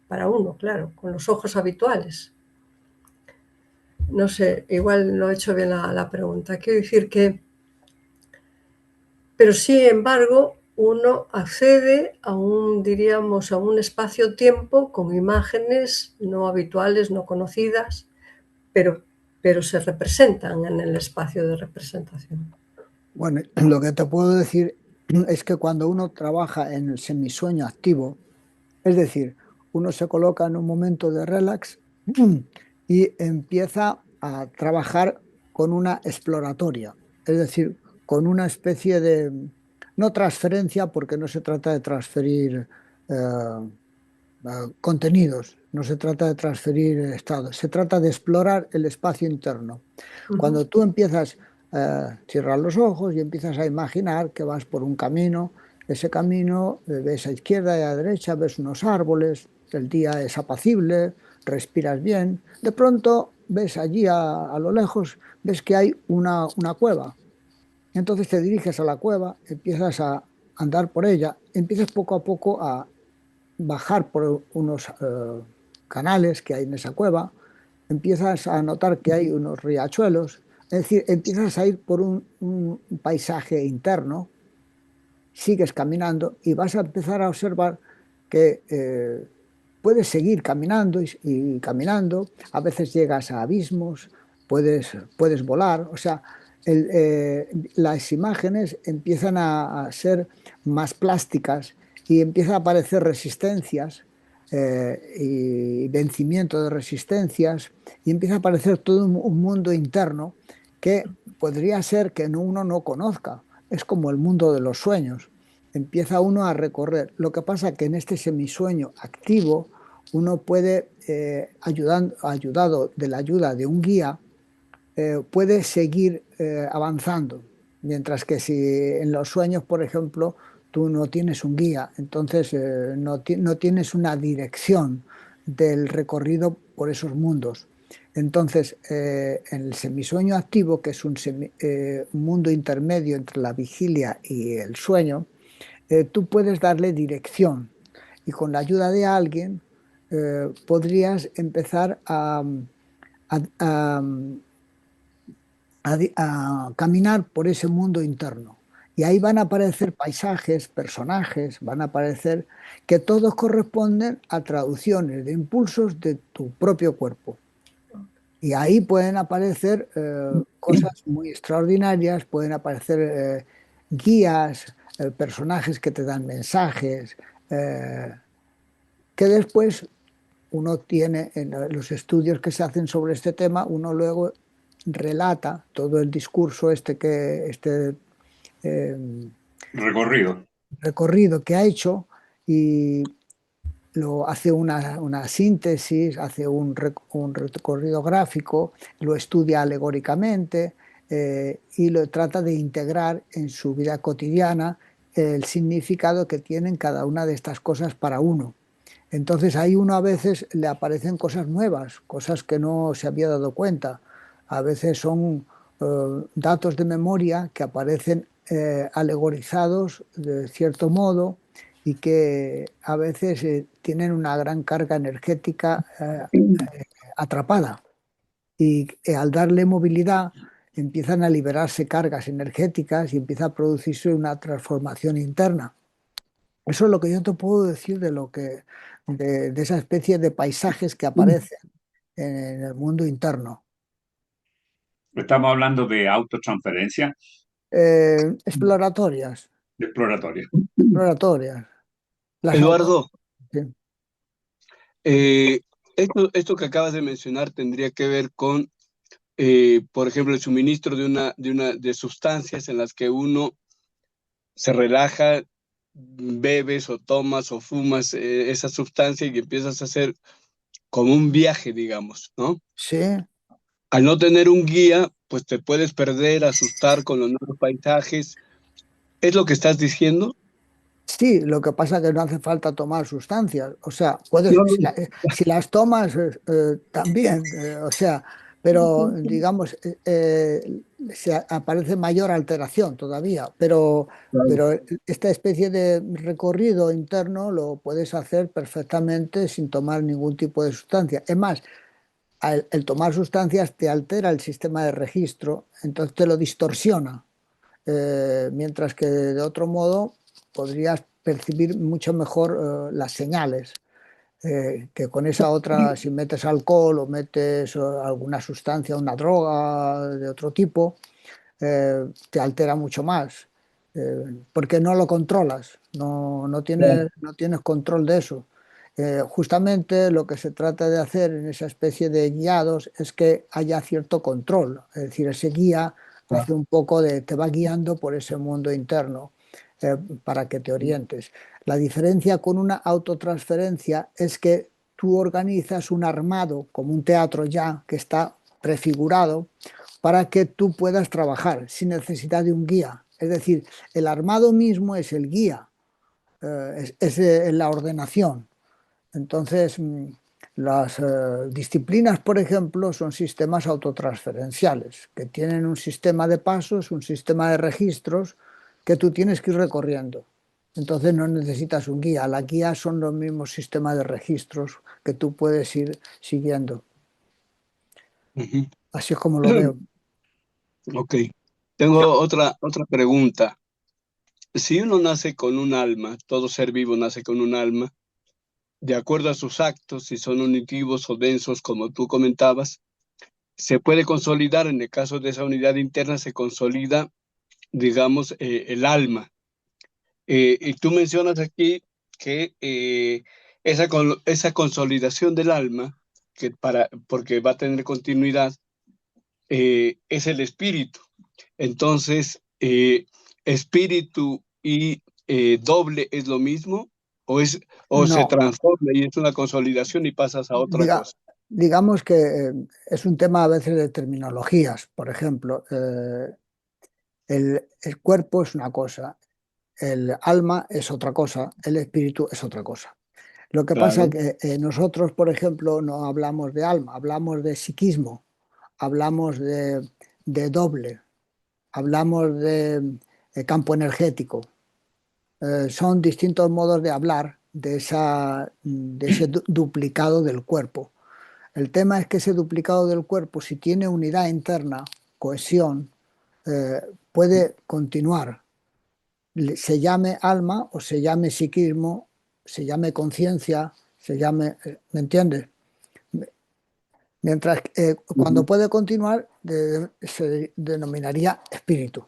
para uno, claro, con los ojos habituales? No sé, igual no he hecho bien la pregunta. Quiero decir que, pero sin embargo, uno accede a diríamos, a un espacio-tiempo con imágenes no habituales, no conocidas, pero se representan en el espacio de representación. Bueno, lo que te puedo decir es que cuando uno trabaja en el semisueño activo, es decir, uno se coloca en un momento de relax y empieza a trabajar con una exploratoria, es decir, con una especie de, no transferencia, porque no se trata de transferir contenidos, no se trata de transferir estados, se trata de explorar el espacio interno. Cuando tú empiezas a cerrar los ojos y empiezas a imaginar que vas por un camino, ese camino ves a izquierda y a derecha, ves unos árboles, el día es apacible, respiras bien, de pronto ves allí a lo lejos, ves que hay una cueva. Entonces te diriges a la cueva, empiezas a andar por ella, empiezas poco a poco a bajar por unos canales que hay en esa cueva, empiezas a notar que hay unos riachuelos, es decir, empiezas a ir por un paisaje interno sigues caminando y vas a empezar a observar que puedes seguir caminando y caminando, a veces llegas a abismos, puedes volar, o sea, las imágenes empiezan a ser más plásticas y empiezan a aparecer resistencias y vencimiento de resistencias y empieza a aparecer todo un mundo interno que podría ser que uno no conozca. Es como el mundo de los sueños. Empieza uno a recorrer. Lo que pasa que en este semisueño activo uno puede, ayudado de la ayuda de un guía, puede seguir avanzando. Mientras que si en los sueños, por ejemplo, tú no tienes un guía, entonces no tienes una dirección del recorrido por esos mundos. Entonces, en el semisueño activo, que es un mundo intermedio entre la vigilia y el sueño, tú puedes darle dirección y con la ayuda de alguien podrías empezar a- a caminar por ese mundo interno. Y ahí van a aparecer paisajes, personajes, van a aparecer que todos corresponden a traducciones de impulsos de tu propio cuerpo. Y ahí pueden aparecer cosas muy extraordinarias, pueden aparecer guías, personajes que te dan mensajes, eh, que después uno tiene, en los estudios que se hacen sobre este tema, uno luego relata todo el discurso este eh, Recorrido. recorrido que ha hecho y lo hace una síntesis, hace un recorrido gráfico, lo estudia alegóricamente y lo trata de integrar en su vida cotidiana el significado que tienen cada una de estas cosas para uno. Entonces ahí uno a veces le aparecen cosas nuevas, cosas que no se había dado cuenta. A veces son datos de memoria que aparecen alegorizados de cierto modo y que a veces tienen una gran carga energética atrapada. Y al darle movilidad empiezan a liberarse cargas energéticas y empieza a producirse una transformación interna. Eso es lo que yo te puedo decir de esa especie de paisajes que aparecen en el mundo interno. Estamos hablando de autotransferencia, Exploratorias, de exploratoria. exploratorias. Las auto, Eduardo, sí. eh, esto que acabas de mencionar tendría que ver con, por ejemplo, el suministro de sustancias en las que uno se relaja, bebes o tomas o fumas esa sustancia y que empiezas a hacer como un viaje, digamos, ¿no? Sí, Al no tener un guía, pues te puedes perder, asustar con los nuevos paisajes. ¿Es lo que estás diciendo? sí, lo que pasa es que no hace falta tomar sustancias. O sea, puedes, No, no, si las tomas también, o sea, pero digamos, aparece mayor alteración todavía. claro. Pero esta especie de recorrido interno lo puedes hacer perfectamente sin tomar ningún tipo de sustancia. Es más, el tomar sustancias te altera el sistema de registro, entonces te lo distorsiona. Mientras que de otro modo podrías percibir mucho mejor las señales, que con esa otra, si metes alcohol o metes alguna sustancia, una droga de otro tipo, te altera mucho más, porque no lo controlas, no tienes control de eso. Justamente lo que se trata de hacer en esa especie de guiados es que haya cierto control, es decir, ese guía hace un poco te va guiando por ese mundo interno para que te orientes. La diferencia con una autotransferencia es que tú organizas un armado como un teatro ya que está prefigurado para que tú puedas trabajar sin necesidad de un guía. Es decir, el armado mismo es el guía, es la ordenación. Entonces, las disciplinas, por ejemplo, son sistemas autotransferenciales, que tienen un sistema de pasos, un sistema de registros que tú tienes que ir recorriendo. Entonces no necesitas un guía. La guía son los mismos sistemas de registros que tú puedes ir siguiendo. Ujú. Así es como lo veo. Ok. Tengo otra pregunta. si uno nace con un alma, todo ser vivo nace con un alma, de acuerdo a sus actos, si son unitivos o densos, como tú comentabas, se puede consolidar, en el caso de esa unidad interna, se consolida, digamos, el alma. Y tú mencionas aquí que esa consolidación del alma, porque va a tener continuidad, es el espíritu. Entonces, ¿espíritu y doble es lo mismo? ¿O se No, transforma y es una consolidación y pasas a otra diga, cosa? digamos que es un tema a veces de terminologías. Por ejemplo, el cuerpo es una cosa, el alma es otra cosa, el espíritu es otra cosa. Lo que pasa es Claro. que nosotros, por ejemplo, no hablamos de alma, hablamos de psiquismo, hablamos de doble, hablamos de campo energético. Son distintos modos de hablar de ese duplicado del cuerpo. El tema es que ese duplicado del cuerpo, si tiene unidad interna, cohesión, eh, puede continuar. Se llame alma o se llame psiquismo, se llame conciencia, se llame, ¿me entiendes? Mientras que cuando Ujú, puede continuar, se denominaría espíritu,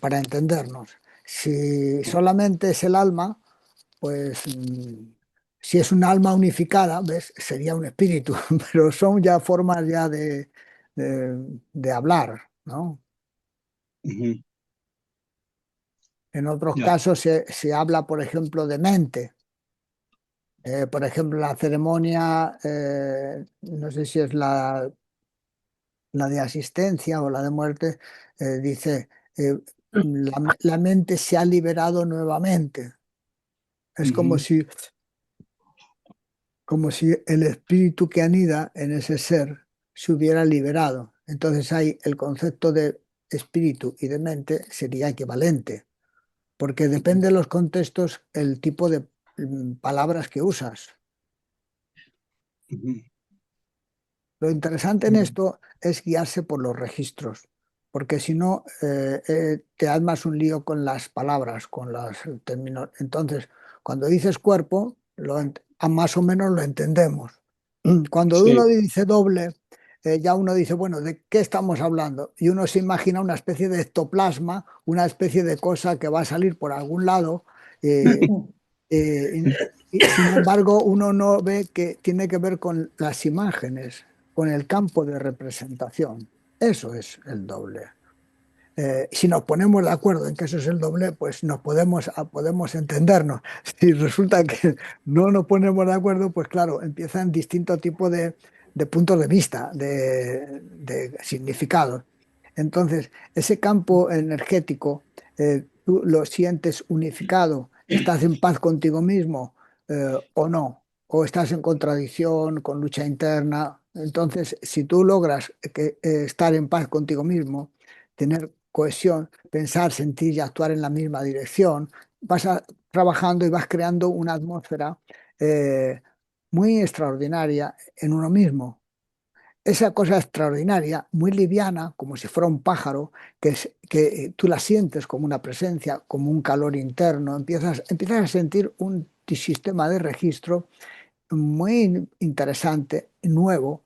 para entendernos. Si solamente es el alma, pues si es un alma unificada, ¿ves? Sería un espíritu, pero son ya formas ya de hablar, ¿no? ujú. En otros Ya. casos se habla, por ejemplo, de mente. Por ejemplo, la ceremonia, no sé si es la de asistencia o la de muerte, dice, la mente se ha liberado nuevamente. Es Ujú, como si el espíritu que anida en ese ser se hubiera liberado. Entonces hay el concepto de espíritu y de mente sería equivalente, porque ujú, depende de los contextos el tipo de palabras que usas. ujú. Lo interesante en esto es guiarse por los registros, porque si no, te armas un lío con las palabras, con los términos. Entonces, cuando dices cuerpo, más o menos lo entendemos. Cuando uno Sí. dice doble, ya uno dice, bueno, ¿de qué estamos hablando? Y uno se imagina una especie de ectoplasma, una especie de cosa que va a salir por algún lado. eh, sin embargo, uno no ve que tiene que ver con las imágenes, con el campo de representación. Eso es el doble. Si nos ponemos de acuerdo en que eso es el doble, pues podemos entendernos. Si resulta que no nos ponemos de acuerdo, pues claro, empiezan distintos tipos de puntos de vista, de significados. Entonces, ese campo energético, tú lo sientes unificado, estás en paz contigo mismo, o no, o estás en contradicción, con lucha interna. Entonces, si tú logras estar en paz contigo mismo, tener cohesión, pensar, sentir y actuar en la misma dirección, trabajando y vas creando una atmósfera eh, muy extraordinaria en uno mismo. Esa cosa extraordinaria, muy liviana, como si fuera un pájaro, que tú la sientes como una presencia, como un calor interno, empiezas a sentir un sistema de registro muy interesante, nuevo.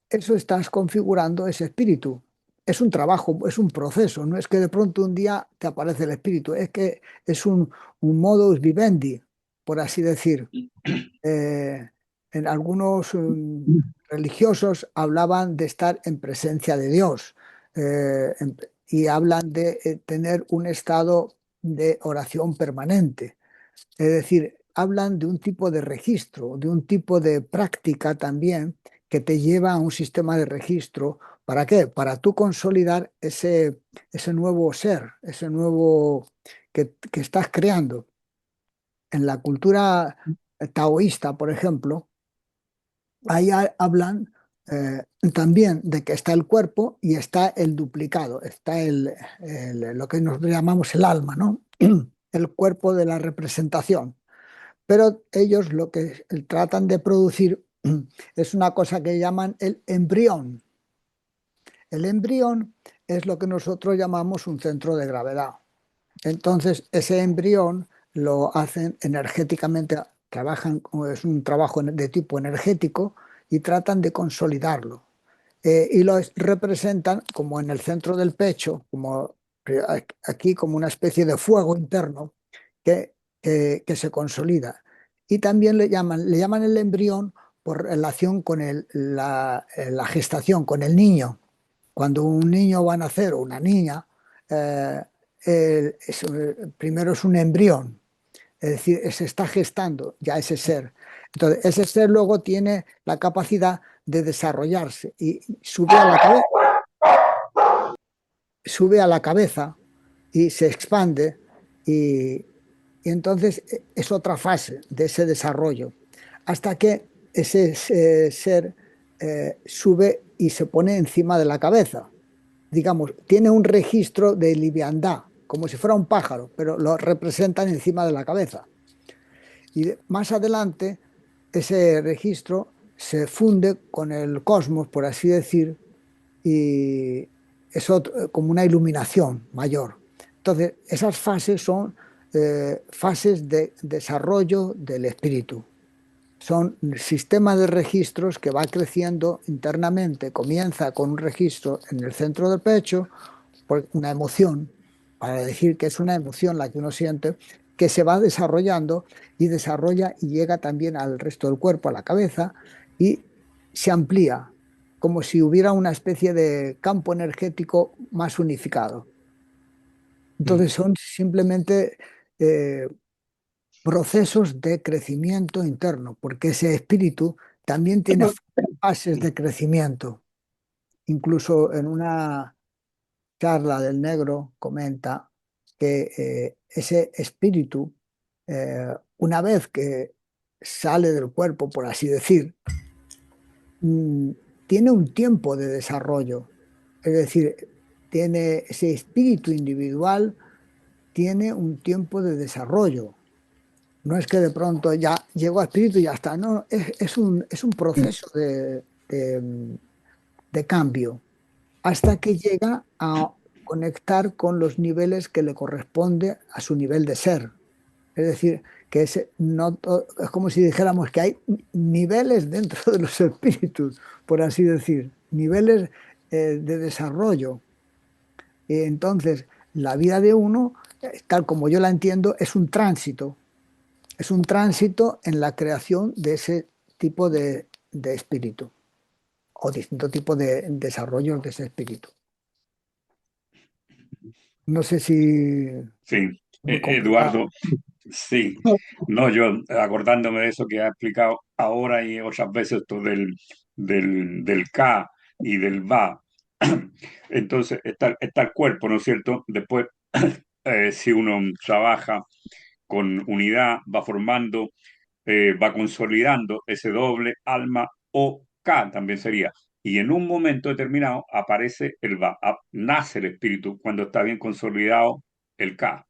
Eso estás configurando ese espíritu. Es un trabajo, es un proceso, no es que de pronto un día te aparece el espíritu, es que es un modus vivendi, por así decir. Eh, en algunos religiosos hablaban de estar en presencia de Dios, y hablan de tener un estado de oración permanente. Es decir, hablan de un tipo de registro, de un tipo de práctica también que te lleva a un sistema de registro. ¿Para qué? Para tú consolidar ese nuevo ser, ese nuevo que estás creando. En la cultura taoísta, por ejemplo, ahí hablan también de que está el cuerpo y está el duplicado, está lo que nos llamamos el alma, ¿no? El cuerpo de la representación. Pero ellos lo que tratan de producir es una cosa que llaman el embrión. El embrión es lo que nosotros llamamos un centro de gravedad. Entonces, ese embrión lo hacen energéticamente, trabajan, es un trabajo de tipo energético y tratan de consolidarlo. Y lo representan como en el centro del pecho, como aquí como una especie de fuego interno que, que se consolida. Y también le llaman el embrión por relación con la gestación, con el niño. Cuando un niño va a nacer o una niña, eh, primero es un embrión, es decir, se está gestando ya ese ser. Entonces, ese ser luego tiene la capacidad de desarrollarse y sube a la cabeza y se expande y, y entonces es otra fase de ese desarrollo, hasta que ese ser sube y se pone encima de la cabeza. Digamos, tiene un registro de liviandad, como si fuera un pájaro, pero lo representan encima de la cabeza. Y más adelante, ese registro se funde con el cosmos, por así decir, y es como una iluminación mayor. Entonces, esas fases son fases de desarrollo del espíritu. Son sistemas de registros que va creciendo internamente. Comienza con un registro en el centro del pecho, por una emoción, para decir que es una emoción la que uno siente, que se va desarrollando y desarrolla y llega también al resto del cuerpo, a la cabeza, y se amplía, como si hubiera una especie de campo energético más unificado. Mm. Entonces son simplemente procesos de crecimiento interno, porque ese espíritu también tiene fases de crecimiento. Incluso en una charla del negro comenta que ese espíritu, una vez que sale del cuerpo, por así decir, mm, tiene un tiempo de desarrollo. Es decir, tiene ese espíritu individual, tiene un tiempo de desarrollo. No es que de pronto ya llegó a espíritu y ya está. No, es un proceso de cambio hasta que llega a conectar con los niveles que le corresponde a su nivel de ser. Es decir, que es como si dijéramos que hay niveles dentro de los espíritus, por así decir, niveles de desarrollo. Y entonces, la vida de uno, tal como yo la entiendo, es un tránsito en la creación de ese tipo de espíritu o distinto tipo de desarrollos de ese espíritu. No sé si Sí, muy complicado. Eduardo, sí. No, yo acordándome de eso que ha explicado ahora y otras veces esto del K y del Va. Entonces está el cuerpo, ¿no es cierto? Después, si uno trabaja con unidad, va formando, va consolidando ese doble alma o K también sería. Y en un momento determinado aparece el Va, nace el espíritu cuando está bien consolidado el K.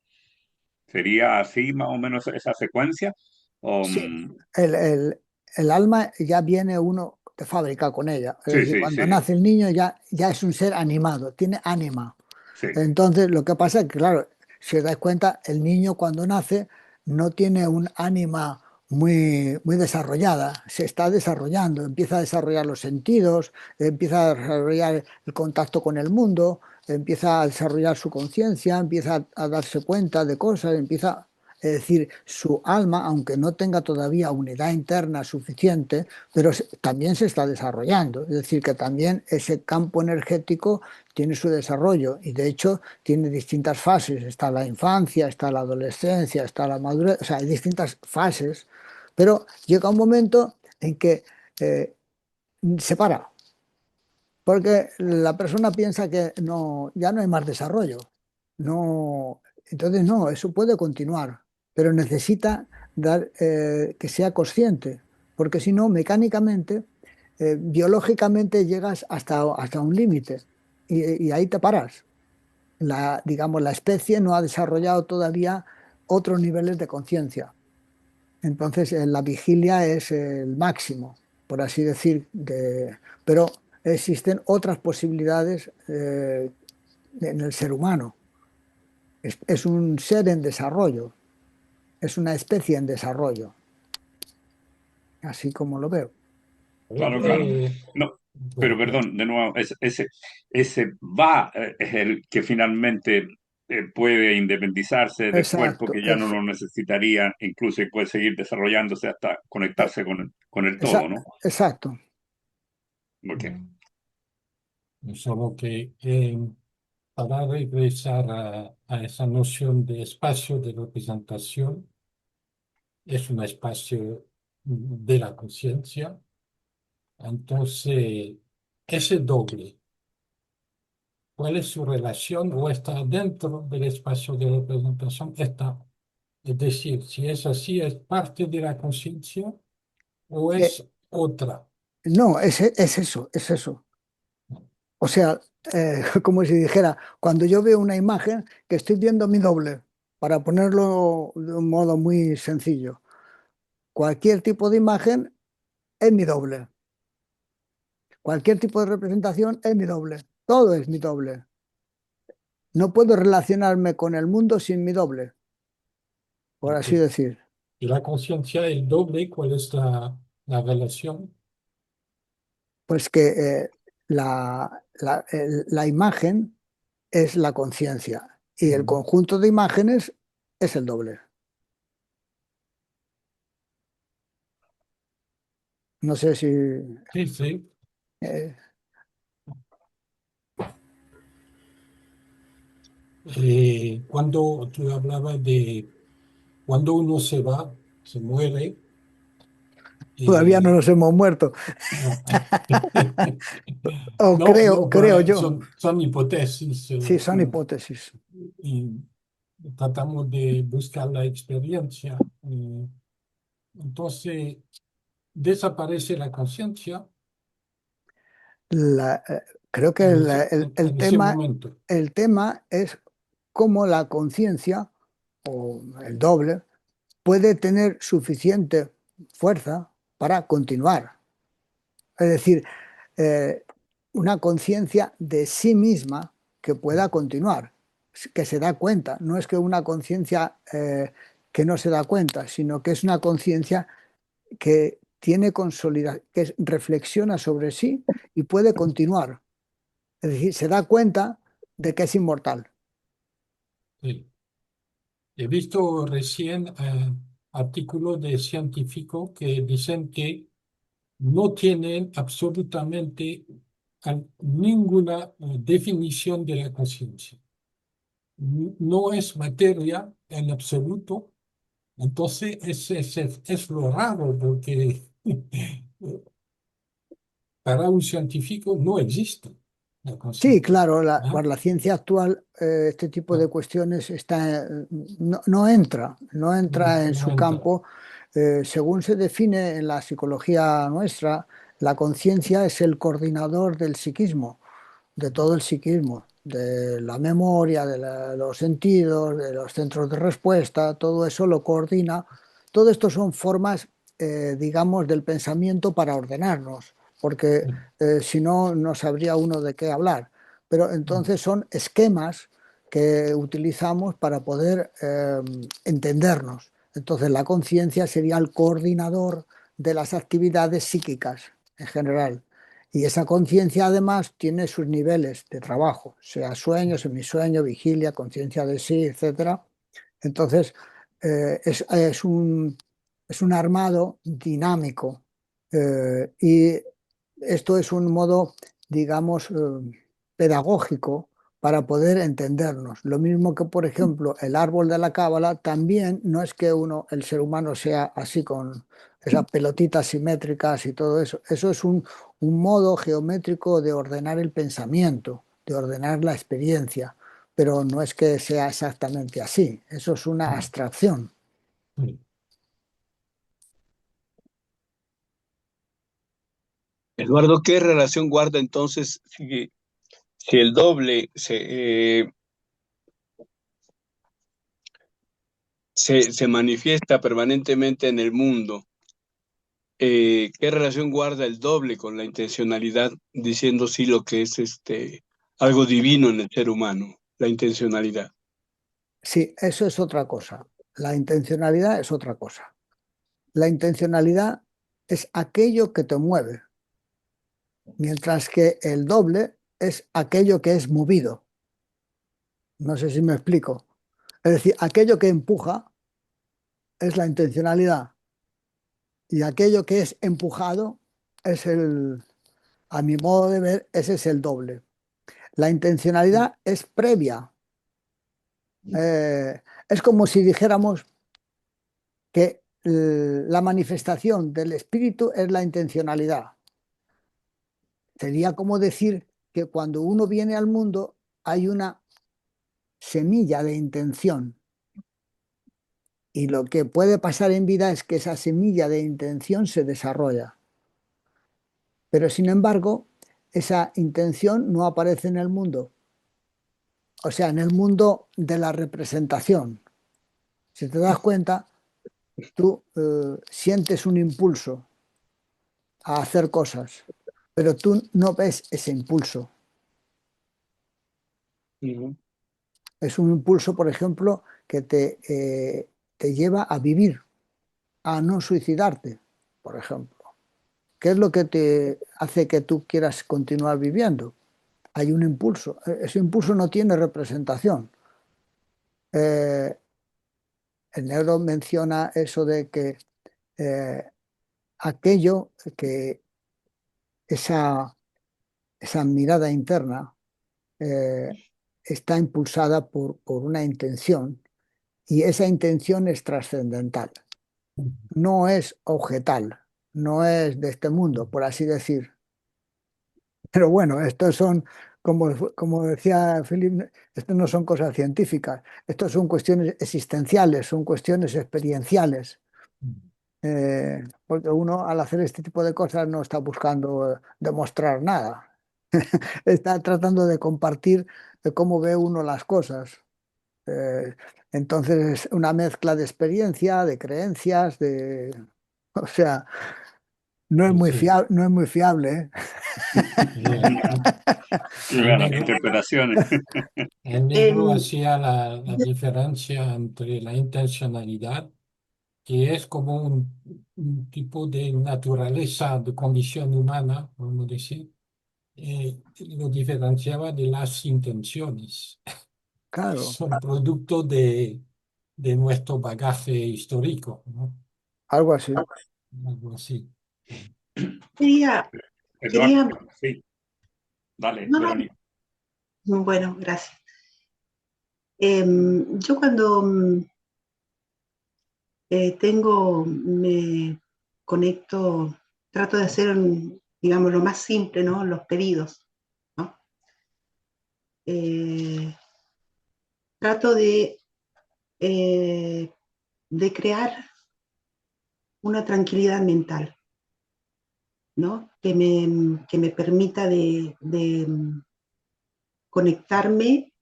¿Sería así más o menos esa secuencia? O, Sí, el, el- el alma ya viene uno de fábrica con ella. Es sí, decir, sí, cuando sí, nace el niño ya es un ser animado, tiene ánima. sí. Entonces, lo que pasa es que, claro, si os dais cuenta, el niño cuando nace no tiene un ánima muy desarrollada, se está desarrollando, empieza a desarrollar los sentidos, empieza a desarrollar el contacto con el mundo, empieza a desarrollar su conciencia, empieza a darse cuenta de cosas, empieza, es decir, su alma, aunque no tenga todavía unidad interna suficiente, pero también se está desarrollando, es decir, que también ese campo energético tiene su desarrollo y de hecho tiene distintas fases. Está la infancia, está la adolescencia, está la madurez, o sea, hay distintas fases, pero llega un momento en que eh, se para, porque la persona piensa que no, ya no hay más desarrollo. No, entonces no, eso puede continuar, pero necesita que sea consciente, porque si no, mecánicamente, biológicamente llegas hasta un límite y ahí te paras. Digamos, la especie no ha desarrollado todavía otros niveles de conciencia. Entonces, la vigilia es el máximo, por así decir, pero existen otras posibilidades en el ser humano. Es un ser en desarrollo, es una especie en desarrollo, así como lo veo. Claro, claro. Eh, No, pero bueno, bueno. perdón, de nuevo, ese va es el que finalmente puede independizarse del cuerpo, Exacto, que ya no lo necesitaría, incluso y puede seguir desarrollándose hasta eh, conectarse con el todo, ¿no? exacto. Ok. Solo que para regresar a esa noción de espacio de representación, es un espacio de la conciencia. Entonces, ese doble, ¿cuál es su relación o está dentro del espacio de representación? Está, es decir, si es así, ¿es parte de la conciencia o Eh, es otra? no, es eso, es eso. O sea, como si dijera, cuando yo veo una imagen, que estoy viendo mi doble, para ponerlo de un modo muy sencillo. Cualquier tipo de imagen es mi doble. Cualquier tipo de representación es mi doble. Todo es mi doble. No puedo relacionarme con el mundo sin mi doble, por Ok. así decir. Y la conciencia, el doble, ¿cuál es la relación? Pues que la imagen es la conciencia y el Mm. conjunto de imágenes es el doble. No sé si... Sí, sí. eh, Cuando tú hablabas de cuando uno se va, se muere, todavía no eh, nos hemos muerto. no, O no, no, creo pero yo. son hipótesis Sí, son hipótesis. y tratamos de buscar la experiencia. Entonces, desaparece la conciencia La- eh, Creo que en en ese momento. el tema es cómo la conciencia o el doble puede tener suficiente fuerza para continuar. Es decir, eh, una conciencia de sí misma que pueda continuar, que se da cuenta. No es que una conciencia que no se da cuenta, sino que es una conciencia que tiene reflexiona sobre sí y puede continuar. Es decir, se da cuenta de que es inmortal. Sí. He visto recién artículos de científicos que dicen que no tienen absolutamente ninguna definición de la conciencia. No es materia en absoluto. Entonces es lo raro porque para un científico no existe la Sí, conciencia. claro, ¿Ah? para la ciencia actual este tipo de No, cuestiones no entra en no su entra. campo. Según se define en la psicología nuestra, la conciencia es el coordinador del psiquismo, de todo el psiquismo, de la memoria, los sentidos, de los centros de respuesta, todo eso lo coordina. Todo esto son formas, digamos, del pensamiento para ordenarnos, porque si no, no sabría uno de qué hablar. Pero entonces son esquemas que utilizamos para poder entendernos. Entonces la conciencia sería el coordinador de las actividades psíquicas en general. Y esa conciencia además tiene sus niveles de trabajo, sea sueño, semisueño, vigilia, conciencia de sí, etcétera. Entonces, es un armado dinámico y esto es un modo, digamos, pedagógico para poder entendernos. Lo mismo que, por ejemplo, el árbol de la cábala, también no es que el ser humano sea así con esas pelotitas simétricas y todo eso. Eso es un modo geométrico de ordenar el pensamiento, de ordenar la experiencia, pero no es que sea exactamente así. Eso es una abstracción. Eduardo, ¿qué relación guarda entonces si el doble se manifiesta permanentemente en el mundo? ¿Qué relación guarda el doble con la intencionalidad, diciendo sí lo que es algo divino en el ser humano, la intencionalidad? Sí, eso es otra cosa. La intencionalidad es otra cosa. La intencionalidad es aquello que te mueve, mientras que el doble es aquello que es movido. No sé si me explico. Es decir, aquello que empuja es la intencionalidad y aquello que es empujado es a mi modo de ver, ese es el doble. La intencionalidad es previa. Es como si dijéramos que la manifestación del espíritu es la intencionalidad. Sería como decir que cuando uno viene al mundo hay una semilla de intención y lo que puede pasar en vida es que esa semilla de intención se desarrolla. Pero sin embargo, esa intención no aparece en el mundo, o sea, en el mundo de la representación. Si te das cuenta, tú sientes un impulso a hacer cosas, pero tú no ves ese impulso. Ujú. Es un impulso, por ejemplo, que te lleva a vivir, a no suicidarte, por ejemplo. ¿Qué es lo que te hace que tú quieras continuar viviendo? Hay un impulso. Ese impulso no tiene representación. Eh, el negro menciona eso de que eh, aquello que esa, esa mirada interna eh, está impulsada por una intención y esa intención es trascendental, no es objetal, no es de este mundo, por así decir. Pero bueno, estos son, como decía Philip, esto no son cosas científicas, estos son cuestiones existenciales, son cuestiones experienciales. Porque uno al hacer este tipo de cosas no está buscando demostrar nada, está tratando de compartir cómo ve uno las cosas. Eh, entonces es una mezcla de experiencia, de creencias, o sea, no es Sí, muy sí. fiable, no es muy fiable, ¿eh? El Claro, negro, interpretaciones. el negro Em, hacía la diferencia entre la intencionalidad, que es como un tipo de naturaleza, de condición humana, vamos a decir, lo diferenciaba de las intenciones, que Claro, son producto de nuestro bagaje histórico, ¿no? algo así. Algo así. quería, Eduardo, quería, sí, dale, no, Verónica. no, bueno, gracias. Yo cuando me conecto, trato de hacer, digamos, lo más simple, ¿no? Los pedidos, ¿no? Eh, trato de crear una tranquilidad mental, ¿no? Que me permita de conectarme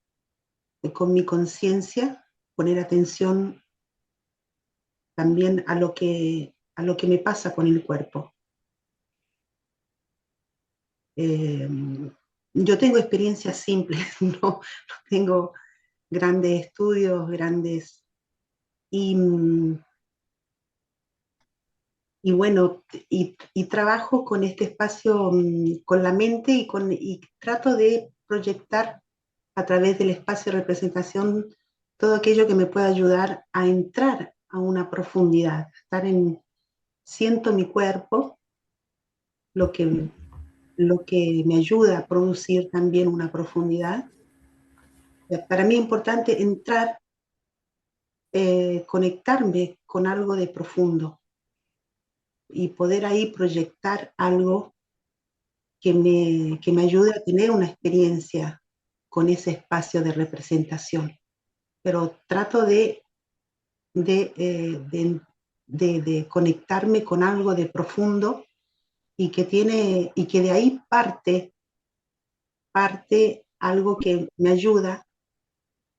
con mi conciencia, poner atención también a lo que me pasa con el cuerpo. Eh, yo tengo experiencias simples, no tengo grandes estudios, grandes... Y, y bueno, y trabajo con este espacio, con la mente y trato de proyectar a través del espacio de representación todo aquello que me pueda ayudar a entrar a una profundidad, siento mi cuerpo, lo que, lo que me ayuda a producir también una profundidad. Para mí es importante entrar, conectarme con algo de profundo y poder ahí proyectar algo que me ayude a tener una experiencia con ese espacio de representación. Pero trato de conectarme con algo de profundo y que de ahí parte algo que me ayuda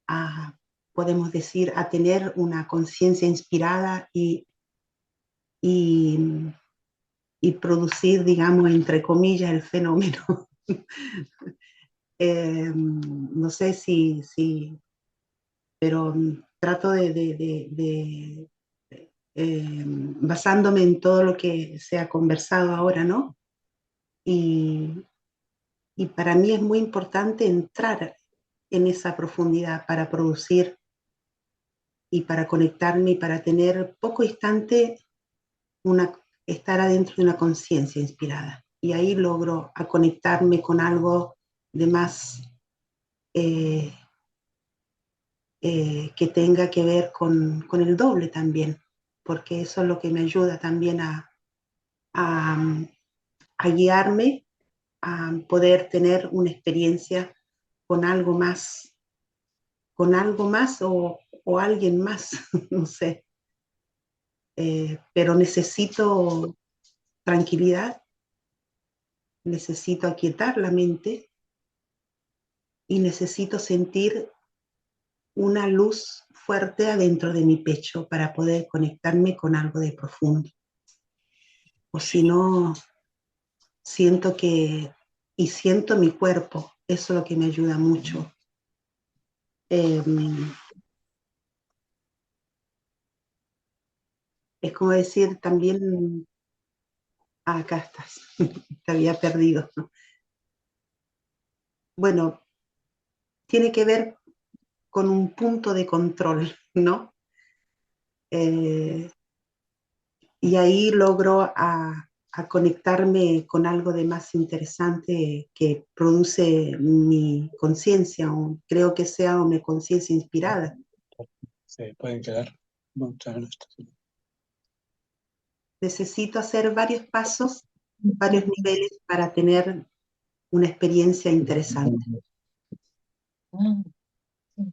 a, podemos decir, a tener una conciencia inspirada y, y producir, digamos, entre comillas, el fenómeno. No sé si pero trato basándome en todo lo que se ha conversado ahora, ¿no? Y para mí es muy importante entrar en esa profundidad para producir y para conectarme y para tener poco instante estar adentro de una conciencia inspirada. Y ahí logro a conectarme con algo de más que tenga que ver con el doble también, porque eso es lo que me ayuda también a guiarme, a poder tener una experiencia con algo más o alguien más, no sé. Pero necesito tranquilidad, necesito aquietar la mente y necesito sentir una luz fuerte adentro de mi pecho para poder conectarme con algo de profundo. O si no, siento mi cuerpo, eso es lo que me ayuda mucho. Es como decir también, acá estás, te había perdido. Bueno, tiene que ver con un punto de control, ¿no? Y ahí logro a conectarme con algo de más interesante que produce mi conciencia, o creo que sea una conciencia inspirada. Se pueden quedar. Necesito hacer varios pasos, varios niveles para tener una experiencia interesante.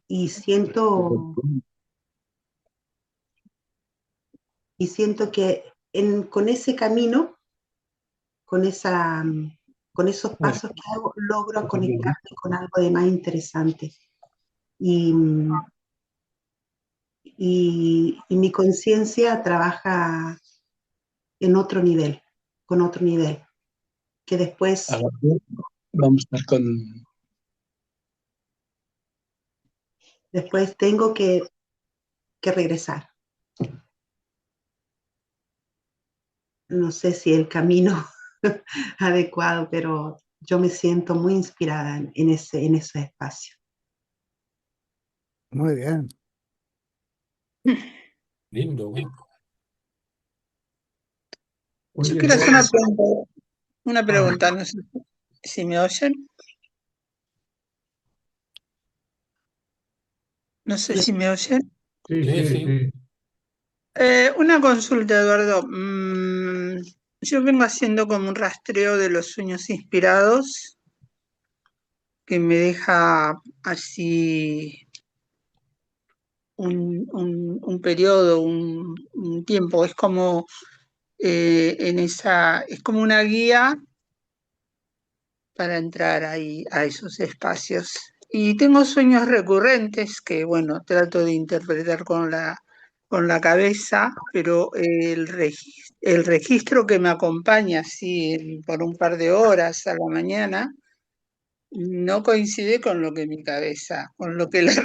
Y siento que con ese camino, con esos pasos que hago, logro conectarme con algo de más interesante. Y mi conciencia trabaja en otro nivel, con otro nivel, que después Vamos a estar con... tengo que regresar. No sé si el camino adecuado, pero yo me siento muy inspirada en ese espacio. Muy bien. Lindo, ¿eh? Yo Oye, quiero hacer Eduardo, una pregunta, no sé si me oyen. No sé si me oyen. sí, Sí, sí, sí. sí. Una consulta, Eduardo. Yo vengo haciendo como un rastreo de los sueños inspirados que me deja así un periodo, un tiempo. Es como es como una guía para entrar ahí a esos espacios. Y tengo sueños recurrentes que, bueno, trato de interpretar con la cabeza, pero el registro que me acompaña así por un par de horas a la mañana no coincide con lo que mi cabeza, con lo que la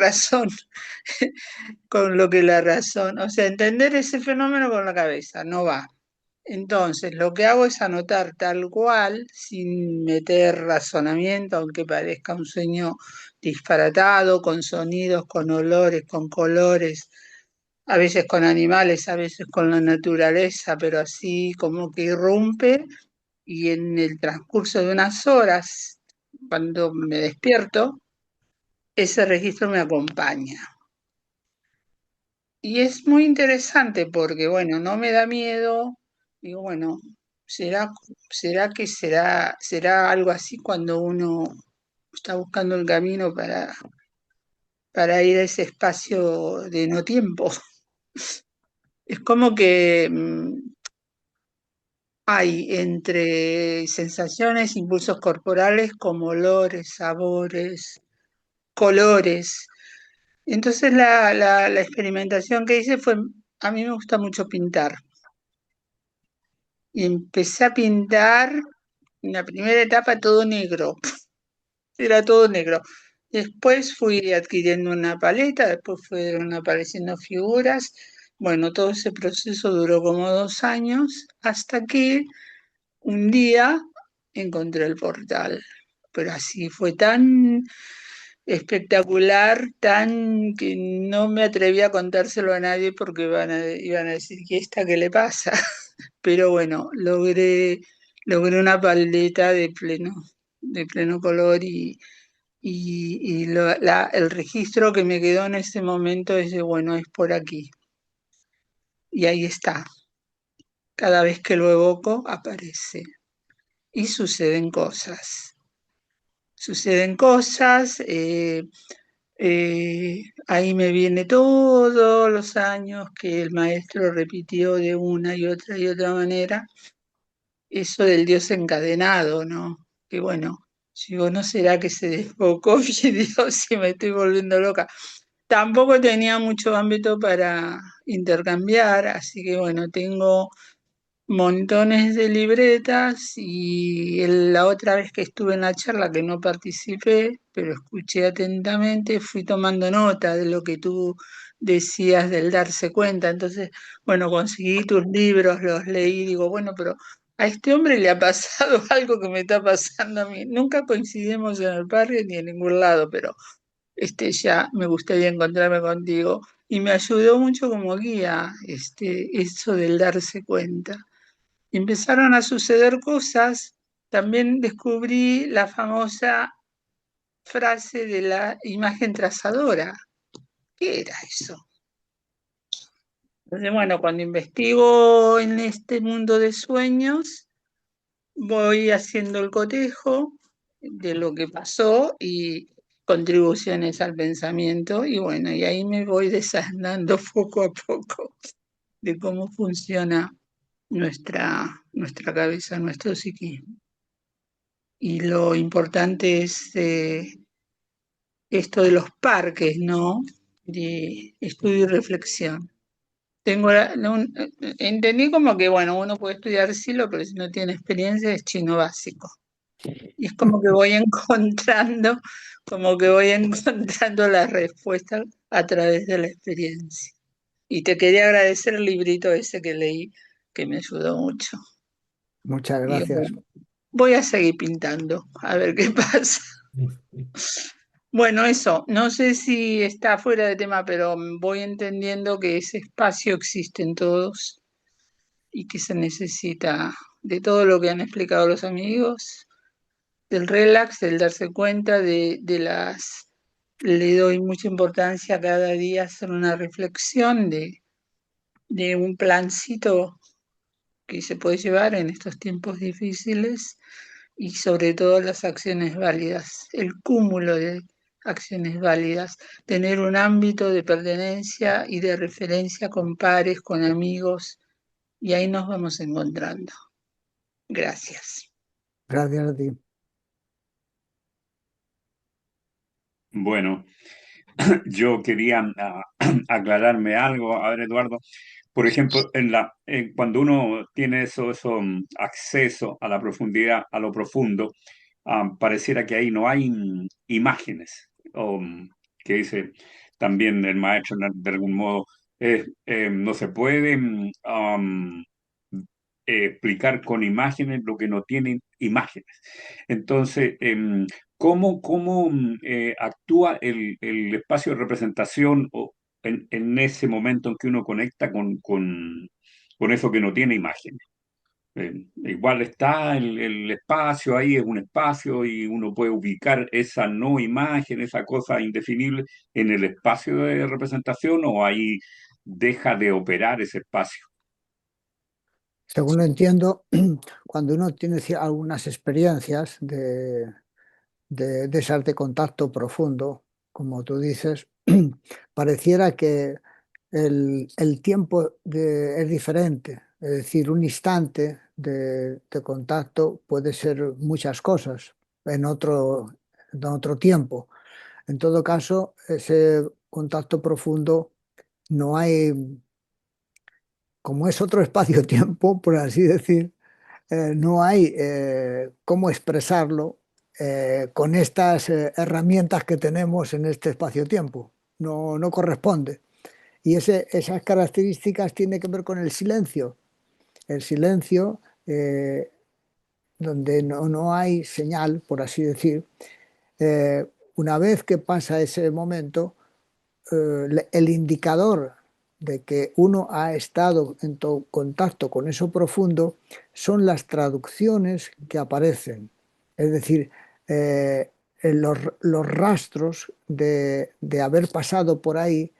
razón, o sea, entender ese fenómeno con la cabeza no va. Entonces, lo que hago es anotar tal cual, sin meter razonamiento, aunque parezca un sueño disparatado, con sonidos, con olores, con colores, a veces con animales, a veces con la naturaleza, pero así como que irrumpe y en el transcurso de unas horas, cuando me despierto, ese registro me acompaña. Y es muy interesante porque, bueno, no me da miedo. Digo, bueno, ¿será, será algo así cuando uno está buscando el camino para ir a ese espacio de no tiempo? Es como que hay entre sensaciones, impulsos corporales como olores, sabores, colores. Entonces la experimentación que hice fue, a mí me gusta mucho pintar. Y empecé a pintar en la primera etapa todo negro, era todo negro. Después fui adquiriendo una paleta, después fueron apareciendo figuras. Bueno, todo ese proceso duró como 2 años hasta que un día encontré el portal. Pero así fue tan espectacular, tan que no me atreví a contárselo a nadie porque iban a decir, ¿qué esta qué le pasa? Pero bueno, logré una paleta de pleno color y el registro que me quedó en ese momento es de, bueno, es por aquí. Y ahí está. Cada vez que lo evoco, aparece. Y suceden cosas. Suceden cosas. Ahí me viene todos los años que el maestro repitió de una y otra manera. Eso del Dios encadenado, ¿no? Que bueno, digo, ¿no será que se desbocó mi Dios y me estoy volviendo loca? Tampoco tenía mucho ámbito para intercambiar, así que bueno, tengo montones de libretas y la otra vez que estuve en la charla que no participé, pero escuché atentamente, fui tomando nota de lo que tú decías del darse cuenta. Entonces, bueno, conseguí tus libros, los leí, digo, bueno, pero a este hombre le ha pasado algo que me está pasando a mí. Nunca coincidimos en el parque ni en ningún lado, pero ya me gustaría encontrarme contigo. Y me ayudó mucho como guía, eso del darse cuenta. Empezaron a suceder cosas. También descubrí la famosa frase de la imagen trazadora. ¿Qué era eso? Entonces, bueno, cuando investigo en este mundo de sueños, voy haciendo el cotejo de lo que pasó y contribuciones al pensamiento y bueno, y ahí me voy desandando poco a poco de cómo funciona nuestra cabeza, nuestro psiquismo. Y lo importante es esto de los parques, ¿no? De estudio y reflexión. Entendí como que, bueno, uno puede estudiar silo, pero si no tiene experiencia es chino básico. Y es como que voy encontrando la respuesta a través de la experiencia. Y te quería agradecer el librito ese que leí, que me ayudó mucho. Muchas Y gracias. bueno, voy a seguir pintando, a ver qué pasa. Bueno, eso, no sé si está fuera de tema, pero voy entendiendo que ese espacio existe en todos y que se necesita de todo lo que han explicado los amigos, del relax, del darse cuenta le doy mucha importancia cada día a hacer una reflexión de un plancito que se puede llevar en estos tiempos difíciles y sobre todo las acciones válidas, el cúmulo de acciones válidas, tener un ámbito de pertenencia y de referencia con pares, con amigos, y ahí nos vamos encontrando. Gracias. Gracias a ti. Bueno, yo quería aclararme algo. A ver, Eduardo, por ejemplo, cuando uno tiene acceso a la profundidad, a lo profundo, pareciera que ahí no hay imágenes, que dice también el maestro de algún modo, no se puede explicar con imágenes lo que no tiene imágenes. Entonces, ¿cómo actúa el espacio de representación en ese momento en que uno conecta con eso que no tiene imágenes? Igual está el espacio ahí, es un espacio y uno puede ubicar esa no imagen, esa cosa indefinible en el espacio de representación, o ahí deja de operar ese espacio. Según lo entiendo, cuando uno tiene algunas experiencias de esas de contacto profundo, como tú dices, pareciera que el tiempo es diferente. Es decir, un instante de contacto puede ser muchas cosas en otro tiempo. En todo caso, ese contacto profundo no hay, como es otro espacio-tiempo, por así decir, no hay cómo expresarlo con estas herramientas que tenemos en este espacio-tiempo. No, no corresponde. Y esas características tienen que ver con el silencio. El silencio, donde no hay señal, por así decir. Una vez que pasa ese momento, el indicador de que uno ha estado en contacto con eso profundo son las traducciones que aparecen. Es decir, los rastros de haber pasado por ahí,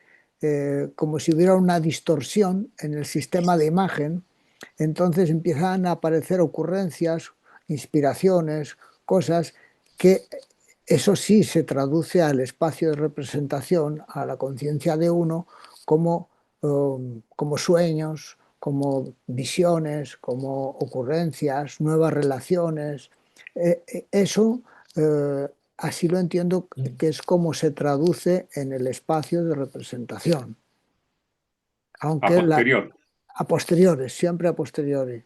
como si hubiera una distorsión en el sistema de imagen, entonces empiezan a aparecer ocurrencias, inspiraciones, cosas que eso sí se traduce al espacio de representación, a la conciencia de uno, como, como sueños, como visiones, como ocurrencias, nuevas relaciones. Eso, así lo entiendo, que es como se traduce en el espacio de representación. A Aunque posterior. a posteriores, siempre a posteriori.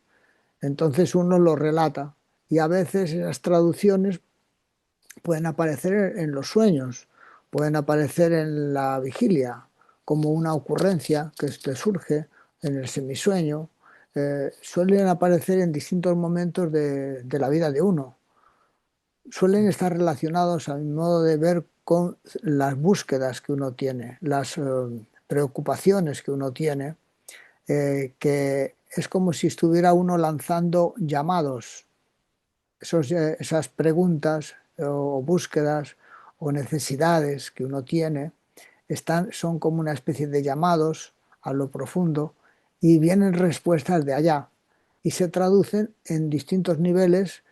Entonces uno lo relata y a veces esas traducciones pueden aparecer en los sueños, pueden aparecer en la vigilia, como una ocurrencia que te surge en el semisueño. Suelen aparecer en distintos momentos de la vida de uno. Suelen estar relacionados a mi modo de ver con las búsquedas que uno tiene, las preocupaciones que uno tiene, que es como si estuviera uno lanzando llamados. Esas preguntas o búsquedas o necesidades que uno tiene son como una especie de llamados a lo profundo y vienen respuestas de allá y se traducen en distintos niveles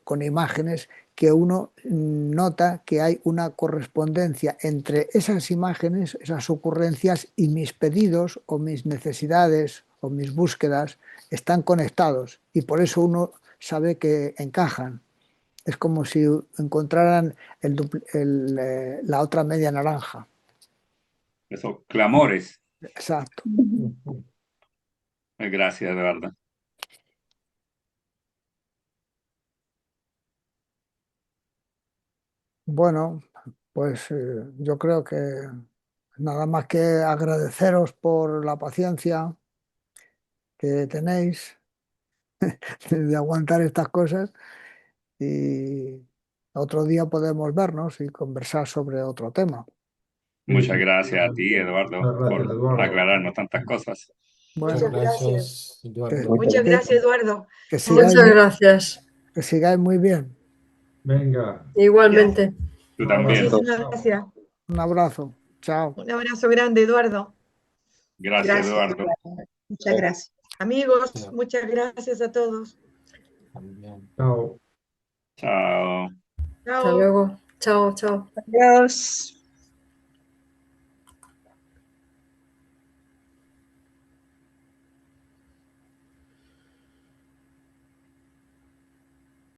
con imágenes que uno nota que hay una correspondencia entre esas imágenes, esas ocurrencias y mis pedidos o mis necesidades o mis búsquedas están conectados y por eso uno sabe que encajan. Es como si encontraran la otra media naranja. Esos clamores. Exacto. Gracias, Eduardo. Bueno, pues yo creo que nada más que agradeceros por la paciencia que tenéis de aguantar estas cosas y otro día podemos vernos y conversar sobre otro tema. Muchas gracias a ti, Eduardo, Muchas gracias, por Eduardo. aclararnos tantas cosas. Bueno, Muchas gracias. Eduardo. Muchas gracias, Eduardo. que sigáis, Muchas gracias. que sigáis muy bien. Venga, Igualmente. Tú un también. abrazo. Muchísimas gracias. Un abrazo. Chao. Un abrazo grande, Eduardo. Gracias, Gracias, Eduardo. Eduardo. Muchas gracias. Amigos, Chao. muchas gracias a todos. También. Chao. Chao. Hasta Chao. luego. Chao, chao. Adiós.